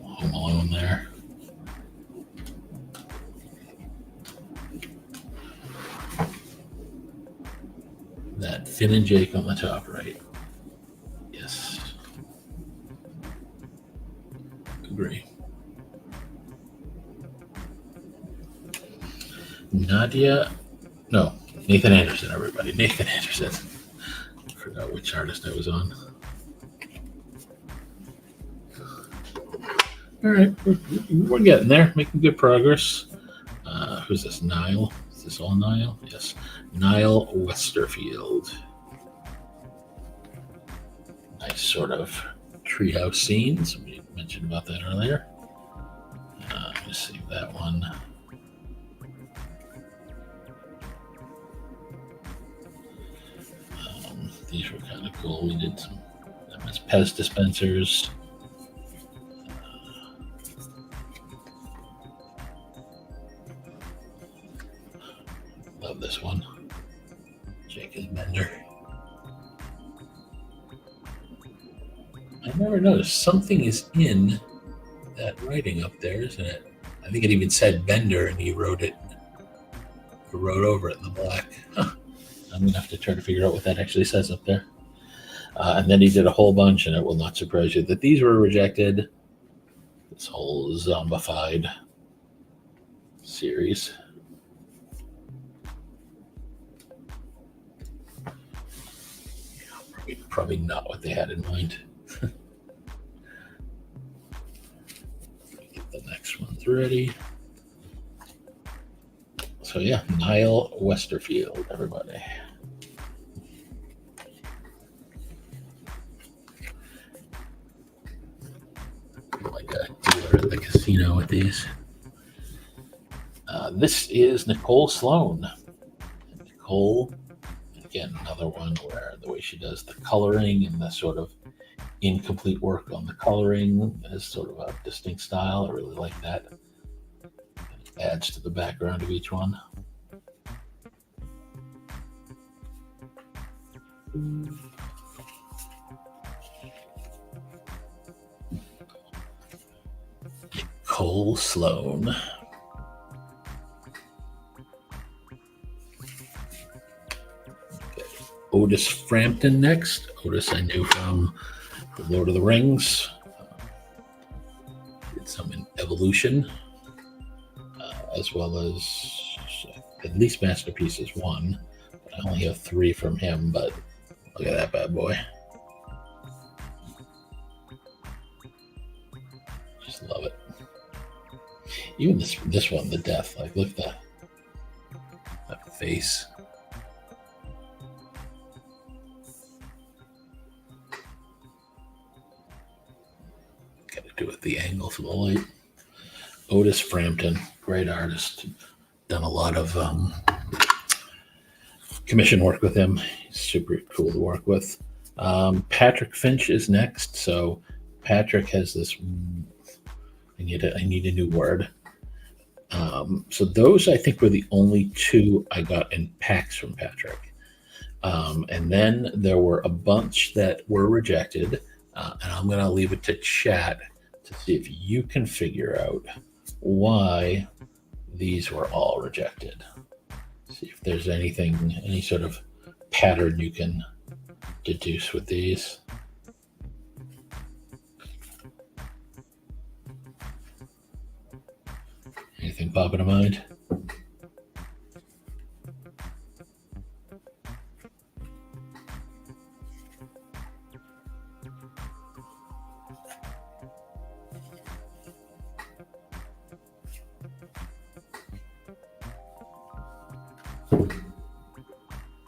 Home Alone there. That Finn and Jake on the top right. Yes. Agree. Nathan Anderson, everybody. Nathan Anderson. I forgot which artist I was on. All right, we're getting there, making good progress. Who's this? Nile? Is this all Nile? Yes. Niall Westerfield. Nice sort of treehouse scene. Somebody mentioned about that earlier. Let's see that one. These were kind of cool. We did some as Pez dispensers. Love this one. Jake is Bender. I never noticed something is in that writing up there, isn't it? I think it even said Bender, and he wrote over it in the black. Huh. I'm gonna have to try to figure out what that actually says up there. And then he did a whole bunch, and it will not surprise you that these were rejected. This whole zombified series. Probably not what they had in mind. Get the next ones ready. So yeah, Niall Westerfield, everybody. Like a dealer at the casino with these. This is Nicole Sloan. Nicole, again, another one where the way she does the coloring and the sort of incomplete work on the coloring is sort of a distinct style. I really like that. It adds to the background of each one. Nicole Sloan. Otis Frampton next. Otis I knew from Lord of the Rings. Did some in Evolution, as well as at least Masterpieces 1. I only have 3 from him, but look at that bad boy. Just love it. Even this one, the death. Like, look at that face. Do with the angle for the light. Otis Frampton, great artist. Done a lot of commission work with him. He's super cool to work with. Patrick Finch is next. So Patrick has this. I need a new word. So those I think were the only 2 I got in packs from Patrick. And then there were a bunch that were rejected. And I'm going to leave it to chat to see if you can figure out why these were all rejected. See if there's any sort of pattern you can deduce with these. Anything pop into mind?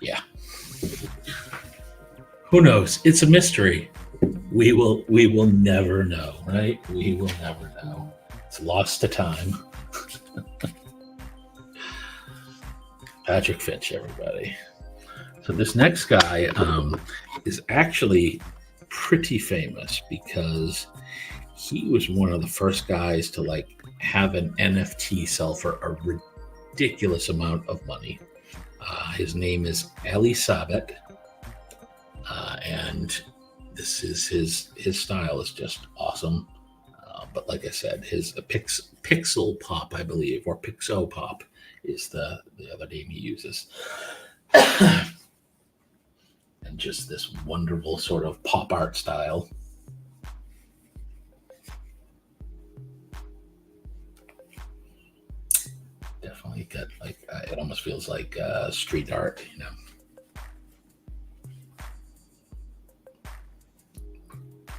Yeah. Who knows? It's a mystery. We will never know, right? We will never know. It's lost to time. Patrick Finch, everybody. So this next guy is actually pretty famous because he was one of the first guys to like have an NFT sell for a ridiculous amount of money. His name is Ali Sabet, and this is his style is just awesome. But like I said, his Pixel Pop, I believe, or Pixo Pop is the other name he uses. And just this wonderful sort of pop art style. Definitely got like it almost feels like street art, you know.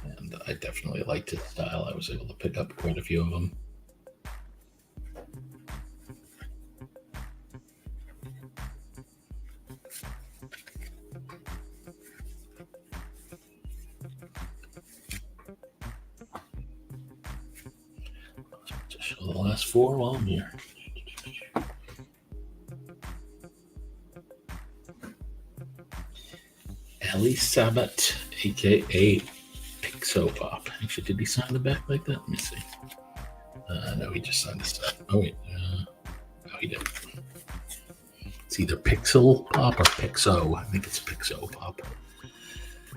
And I definitely liked his style. I was able to pick up quite a few of them. Just show the last four while I'm here. Ali Sabat, aka Pixo Pop. Actually, did he sign the back like that? Let me see. No, he just signed the set. Oh wait, no, he didn't. It's either Pixel Pop or Pixo. I think it's Pixo Pop.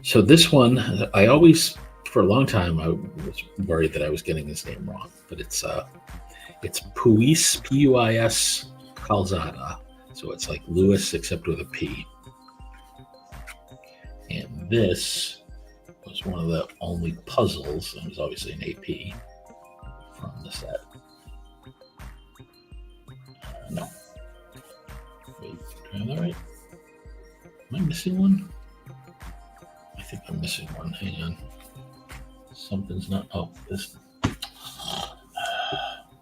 So this one, I always, for a long time, I was worried that I was getting his name wrong, but it's Puis, Puis Calzada. So it's like Lewis except with a P. And this was one of the only puzzles. It was obviously an AP from the set. No. Wait, do I have that right? Am I missing one? I think I'm missing one. Hang on. Something's not. Oh, this.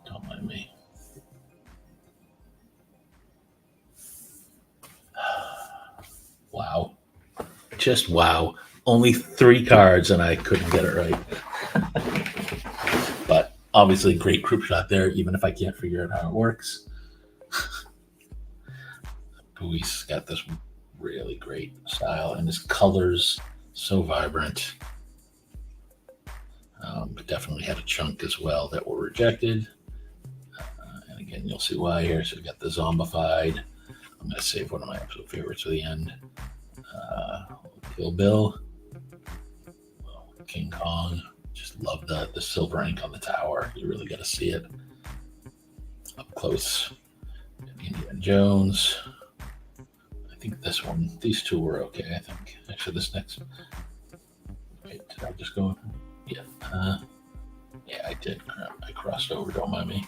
Don't mind me. Wow. Just wow. Only 3 cards and I couldn't get it right. But obviously, great group shot there, even if I can't figure out how it works. Puis got this really great style, and his colors so vibrant. But definitely had a chunk as well that were rejected. And again, you'll see why here. So we got the Zombified. I'm going to save one of my absolute favorites for the end. Kill Bill. King Kong. Just love the silver ink on the tower. You really got to see it up close. Indiana Jones. I think this one, these two were okay, I think. Actually, this next. Wait, did I just go? Yeah. Yeah, I did. I crossed over, don't mind me.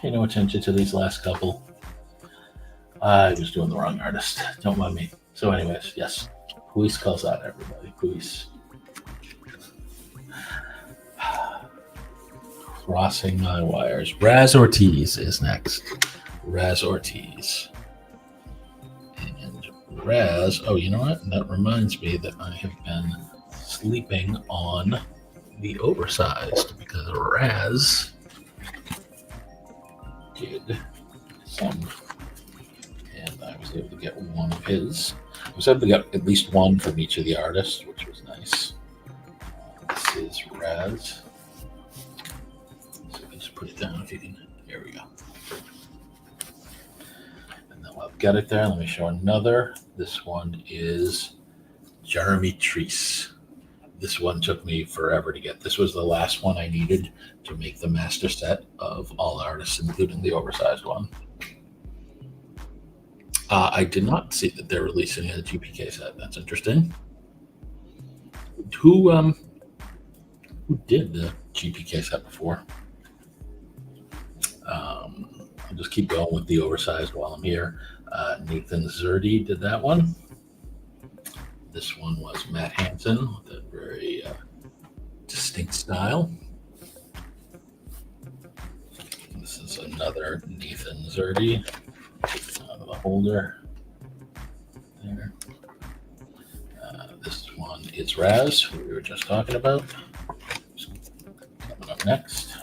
Pay no attention to these last couple. I was doing the wrong artist. Don't mind me. So, anyways, yes. Puis calls out everybody. Puis. Crossing my wires. Raz Ortiz is next. Raz Ortiz. And Raz, oh, you know what? That reminds me that I have been sleeping on the oversized because Raz did some, and I was able to get one of his. I was able to get at least one from each of the artists, which was nice. This is Raz. So I can just put it down if you can. There we go. And then while I've got it there, let me show another. This one is Jeremy Treese. This one took me forever to get. This was the last one I needed to make the master set of all artists, including the oversized one. I did not see that they're releasing a GPK set. That's interesting. Who did the GPK set before? I'll just keep going with the oversized while I'm here. Nathan Zerdy did that one. This one was Matt Hansen with a very distinct style. This is another Nathan Zerdy. Out of the holder there. This one is Raz, who we were just talking about. Coming up next.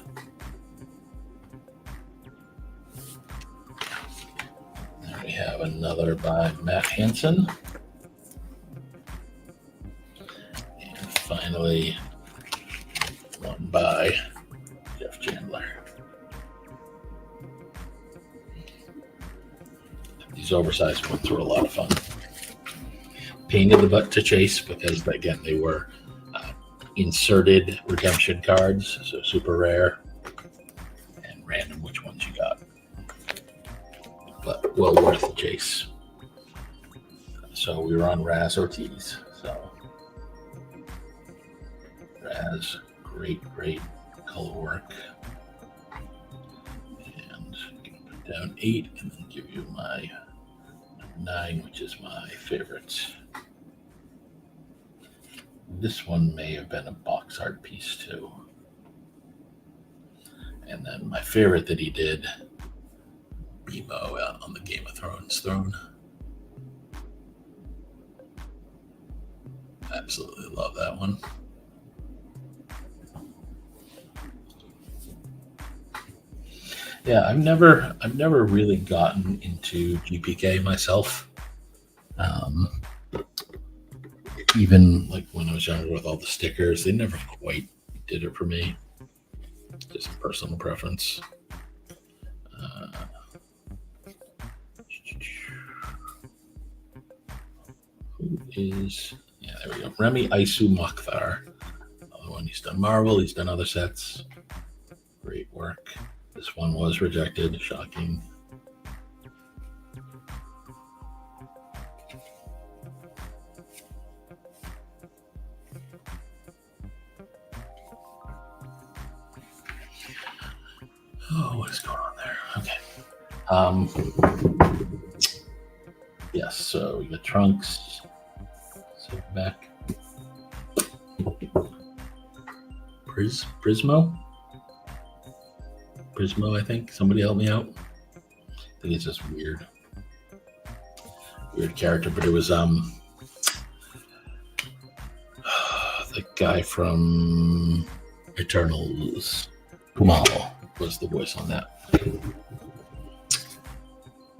There we have another by Matt Hansen. Finally, one by Jeff Chandler. These oversized ones were a lot of fun. Pain in the butt to chase because, again, they were inserted redemption cards, so super rare and random which ones you got. But well worth the chase. So we were on Raz Ortiz. So Raz, great color work. And put down 8 and then give you my 9, which is my favorite. This one may have been a box art piece too. And then my favorite that he did, Bebo on the Game of Thrones throne. Absolutely love that one. Yeah, I've never really gotten into GPK myself. Even like when I was younger with all the stickers, they never quite did it for me. Just personal preference. Who is? Yeah, there we go. Remy Isu Mokhtar. Another one. He's done Marvel. He's done other sets. Great work. This one was rejected. Shocking. Oh, what is going on there? Okay. Yes, so you got Trunks. Sit back. Prismo, I think. Somebody help me out. I think it's just weird character, but it was the guy from Eternals, Kumal, was the voice on that.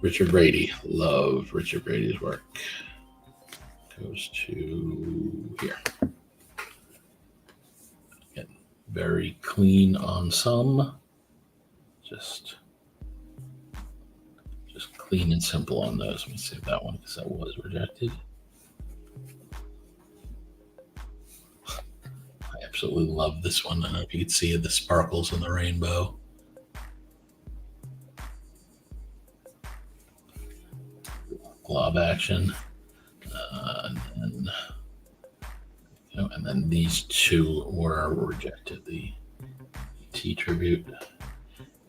Richard Brady. Love Richard Brady's work. Goes to here. Again, very clean on some. Just clean and simple on those. Let me save that one because that was rejected. I absolutely love this one. I don't know if you can see the sparkles in the rainbow. Glob action. And then these two were rejected. The T tribute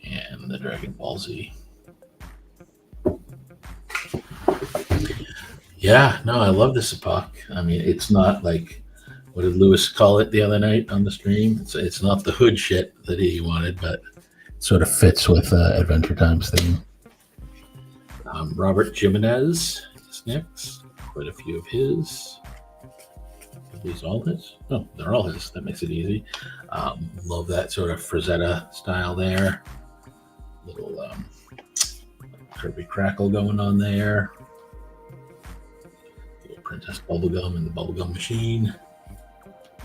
and the Dragon Ball Z. Yeah, no, I love this epoch. I mean, it's not like, what did Lewis call it the other night on the stream? It's not the hood shit that he wanted, but it sort of fits with Adventure Time's theme. Robert Jimenez is next. Quite a few of his. Are these all his? No, they're all his. That makes it easy. Love that sort of Frazetta style there. Little Kirby Crackle going on there. Little Princess Bubblegum and the Bubblegum Machine.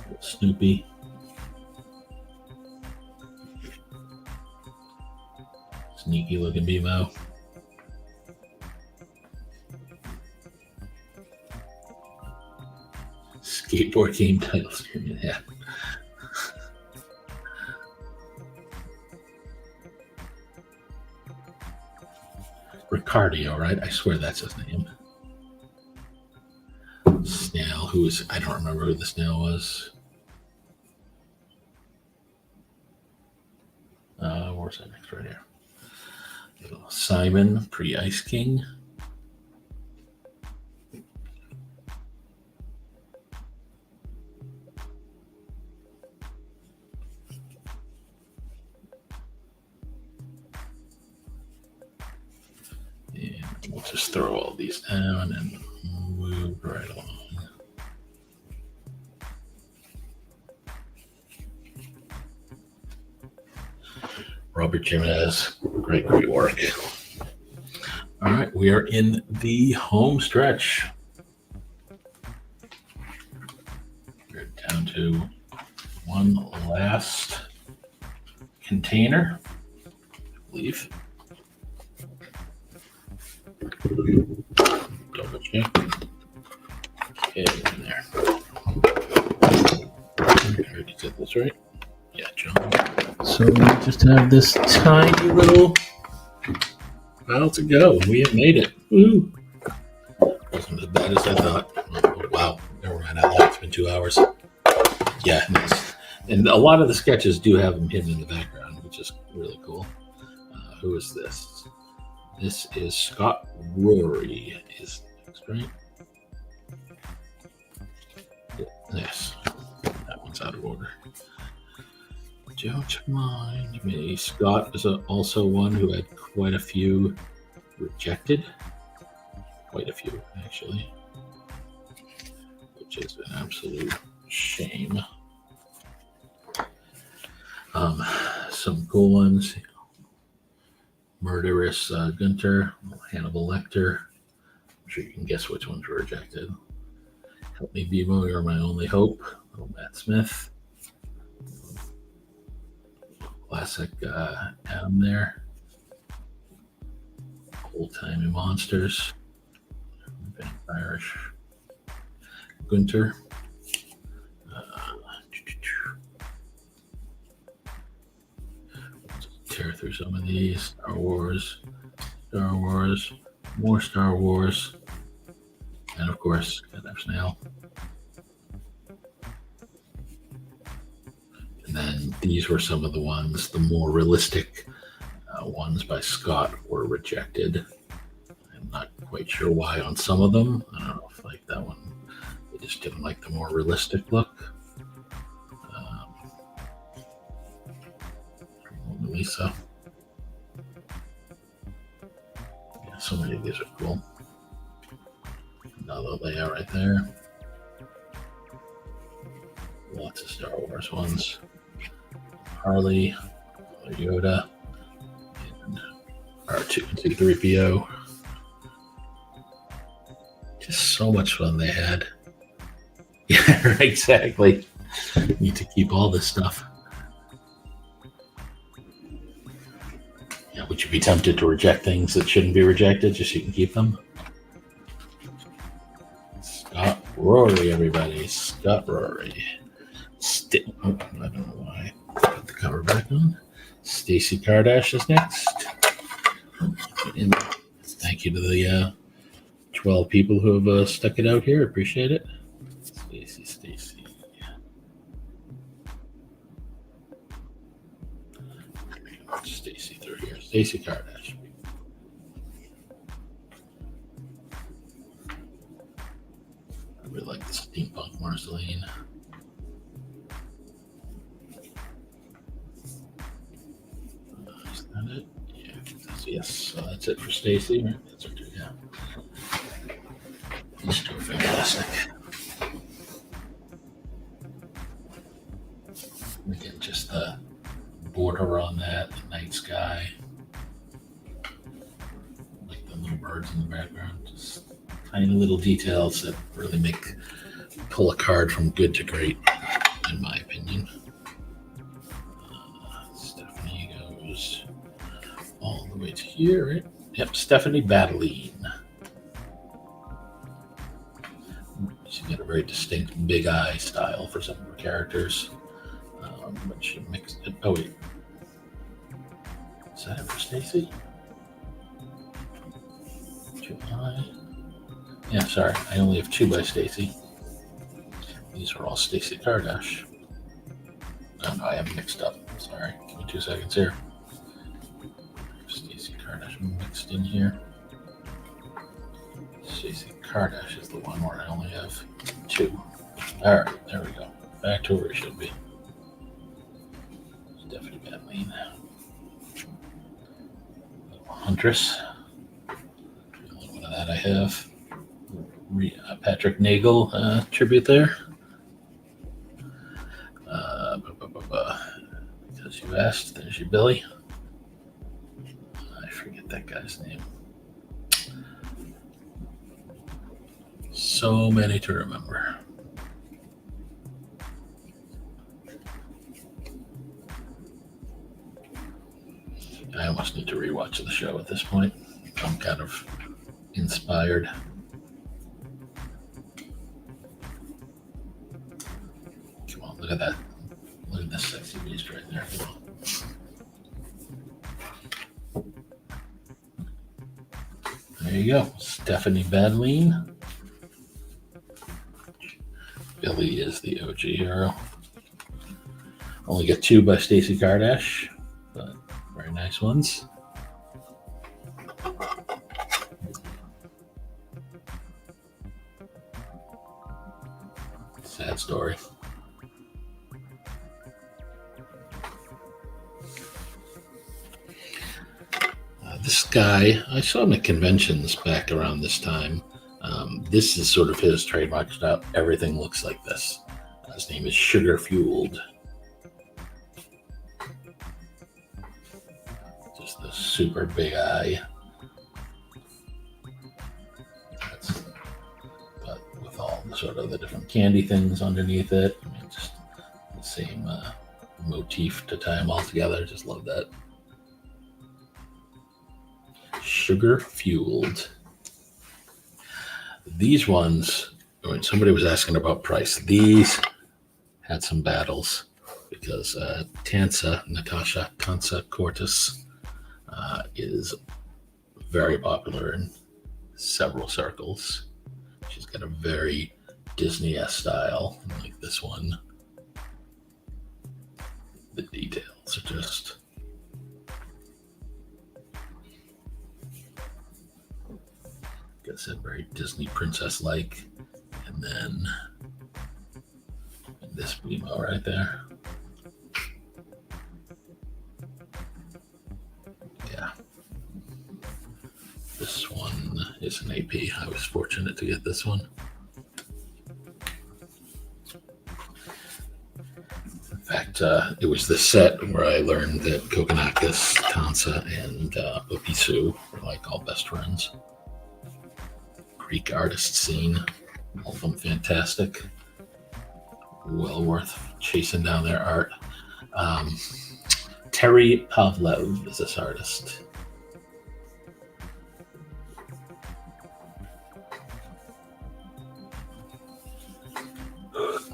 Little Snoopy. Sneaky looking Beemo. Skateboard game title screen, yeah. Ricardio, right? I swear that's his name. Snail, I don't remember who the snail was. Where's that next? Right here. Little Simon, pre-Ice King. And we'll just throw all these down and move right along. Robert Jimenez, great work. All right, we are in the home stretch. We're down to one last container, I believe. Double check. Okay, in there. I already did this right. Yeah, John. So we just have this tiny little while to go. We have made it. Woo! Wasn't as bad as I thought. Oh, wow, never mind. It's been 2 hours. Yeah, nice. And a lot of the sketches do have them hidden in the background, which is really cool. Who is this? This is Scott Rory. Is next, right? Yes, that one's out of order. Don't mind me. Scott is also one who had quite a few rejected. Quite a few, actually. which is an absolute shame. Some cool ones. Murderous Gunter, Hannibal Lecter. I'm sure you can guess which ones were rejected. Help Me Bebo, You're My Only Hope. Little Matt Smith. Classic Adam there. Old Timey Monsters. Vampirish Gunter. Tear through some of these. Star Wars, more Star Wars, and of course, F Snail. And then these were some of the ones, the more realistic ones by Scott were rejected. I'm not quite sure why on some of them. I don't know if like that one, they just didn't like the more realistic look. Lisa. Yeah, so many of these are cool. Another layout right there. Lots of Star Wars ones. Harley, Yoda, and R2-C3PO. Just so much fun they had. Yeah, exactly. Need to keep all this stuff. Yeah, would you be tempted to reject things that shouldn't be rejected just so you can keep them? Scott Rory, everybody. Scott Rory. I don't know why. Put the cover back on. Stacey Kardash is next. And thank you to the 12 people who have stuck it out here. Appreciate it. Stacey. Stacey through here. Stacey Kardash. I really like the steampunk Marceline. Is that it? Yeah, yes. So that's it for Stacey, right? That's her too, yeah. These two are fantastic. Again, just the border on that, the night sky, like the little birds in the background, just tiny little details that really pull a card from good to great, in my opinion. Stephanie goes all the way to here, right? Yep, Stephanie Badeline. She's got a very distinct big eye style for some of her characters. But she mixed it. Oh, wait. Is that it for Stacey? Two eye. Yeah, sorry. I only have two by Stacey. These are all Stacey Kardash. Oh, no, I have mixed up. Sorry. Give me 2 seconds here. Stacey Kardash mixed in here. Stacey Kardash is the one where I only have two. All right, there we go. Back to where it should be. Stephanie Badeline. Huntress. A little bit of that I have. Patrick Nagel tribute there. Because you asked, there's your Billy. I forget that guy's name. So many to remember. I almost need to rewatch the show at this point. I'm kind of inspired. Come on, look at that. Look at this sexy beast right there. Come on. There you go. Stephanie Badeline. Billy is the OG hero. Only got two by Stacey Kardash, but very nice ones. Sad story. This guy, I saw him at conventions back around this time. This is sort of his trademark style. Everything looks like this. His name is Sugar Fueled. Just the super big eye. But with all the sort of the different candy things underneath it. I mean, just the same motif to tie them all together. Just love that. Sugar Fueled. These ones, when somebody was asking about price, these had some battles because Natasha Tansa Cortis is very popular in several circles. She's got a very Disney-esque style, like this one. The details are just... like I said, very Disney princess-like. And then this BMO right there. Yeah. This one is an AP. I was fortunate to get this one. In fact, it was the set where I learned that Kokonakis, Tansa, and Opisu were like all best friends. Greek artist scene. All of them fantastic. Well worth chasing down their art. Terry Pavlev is this artist.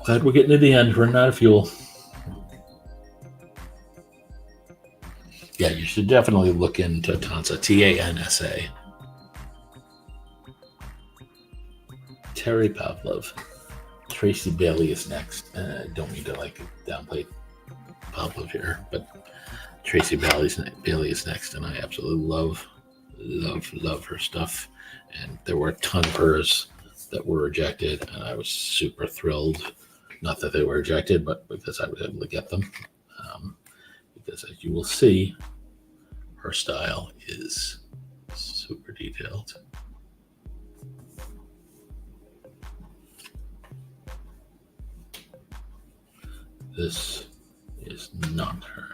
Glad we're getting to the end. Running out of fuel. Yeah, you should definitely look into Tansa. Tansa. Terry Pavlov. Tracy Bailey is next. Don't mean to like downplay Pavlov here, but Tracy Bailey is next, and I absolutely love her stuff. And there were a ton of hers that were rejected, and I was super thrilled. Not that they were rejected, but because I was able to get them. Because as you will see, her style is super detailed. This is not her.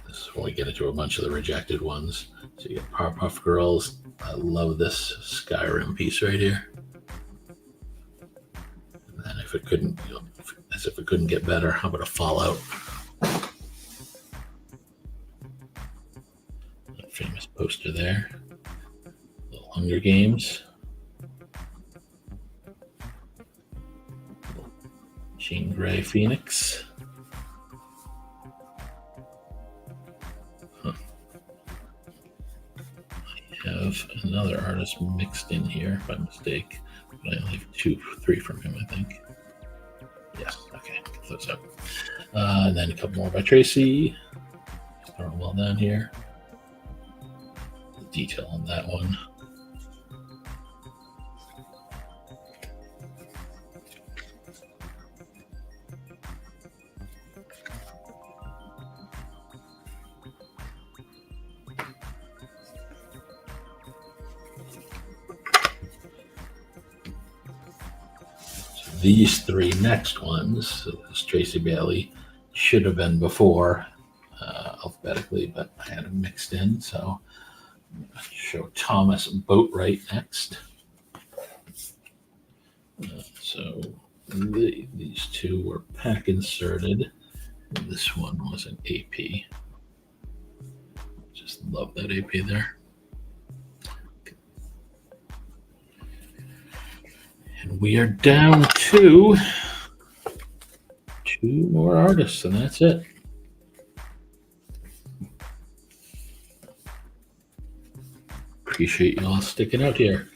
This is when we get into a bunch of the rejected ones. So you get Powerpuff Girls. I love this Skyrim piece right here. And then if it couldn't, as if it couldn't get better, how about a Fallout? That famous poster there. Hunger Games. Jean Grey Phoenix. I have another artist mixed in here by mistake, but I only have 3 from him, I think. Yes, okay, get those up. And then a couple more by Tracy. Throwing well down here. The detail on that one. These 3 next ones, so this Tracy Bailey, should have been before alphabetically, but I had them mixed in. So I'll show Thomas Boatwright next. So these 2 were pack inserted. And this one was an AP. Just love that AP there. And we are down to 2 more artists, and that's it. Appreciate you all sticking out here.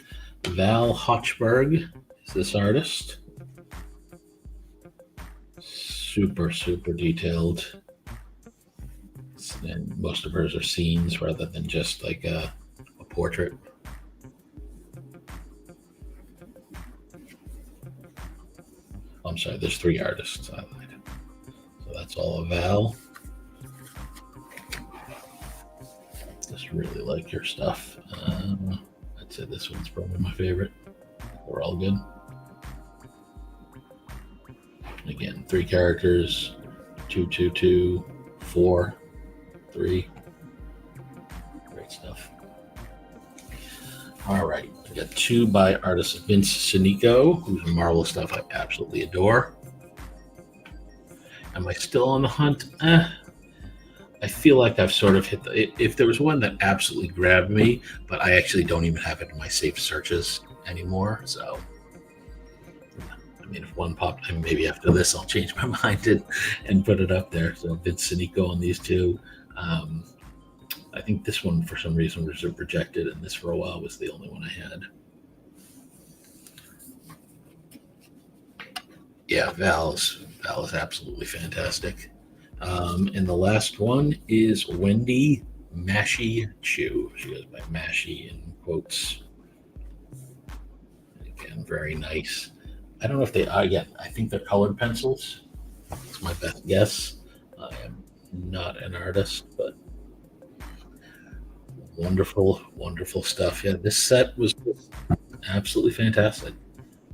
Val Hochberg is this artist. Super, super detailed. And most of hers are scenes rather than just like a portrait. I'm sorry, there's 3 artists highlighted. So that's all of Val. Just really like your stuff. I'd say this one's probably my favorite. They're all good. Again, 3 characters, 2, 2, 2, 4, 3. Great stuff. All right, we got 2 by artist Vince Sinico, whose Marvel stuff I absolutely adore. Am I still on the hunt? I feel like I've sort of hit if there was one that absolutely grabbed me, but I actually don't even have it in my safe searches anymore. So, I mean, if one popped, and maybe after this, I'll change my mind and put it up there. So, Vince Sinico on these 2. I think this one, for some reason, was rejected, and this for a while was the only one I had. Yeah, Val is absolutely fantastic. And the last one is Wendy Mashy Chew. She goes by Mashy in quotes. Again, very nice. I don't know if they are yet. I think they're colored pencils. That's my best guess. I am not an artist, but wonderful, wonderful stuff. Yeah, this set was absolutely fantastic.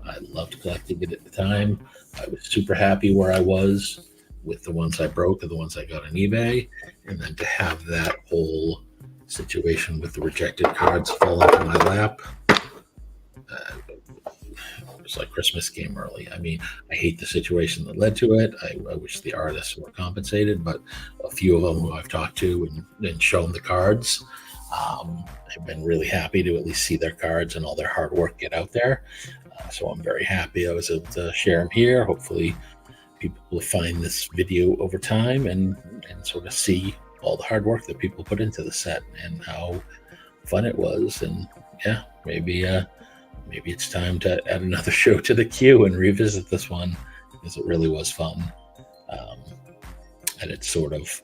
I loved collecting it at the time. I was super happy where I was with the ones I broke and the ones I got on eBay. And then to have that whole situation with the rejected cards fall into my lap, it was like Christmas came early. I mean, I hate the situation that led to it. I wish the artists were compensated, but a few of them who I've talked to and shown the cards, I've been really happy to at least see their cards and all their hard work get out there. So I'm very happy I was able to share them here. Hopefully people will find this video over time and sort of see all the hard work that people put into the set and how fun it was. And yeah, maybe it's time to add another show to the queue and revisit this one because it really was fun. And it's sort of,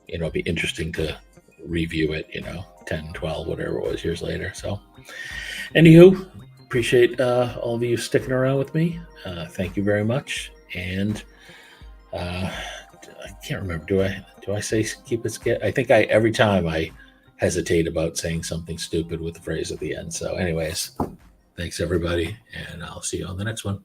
it'd be interesting to review it, 10, 12, whatever it was years later. So anywho, appreciate all of you sticking around with me. Thank you very much. And I can't remember. Do I say keep it sketchy? I think every time I hesitate about saying something stupid with the phrase at the end. So anyways, thanks everybody. And I'll see you on the next one.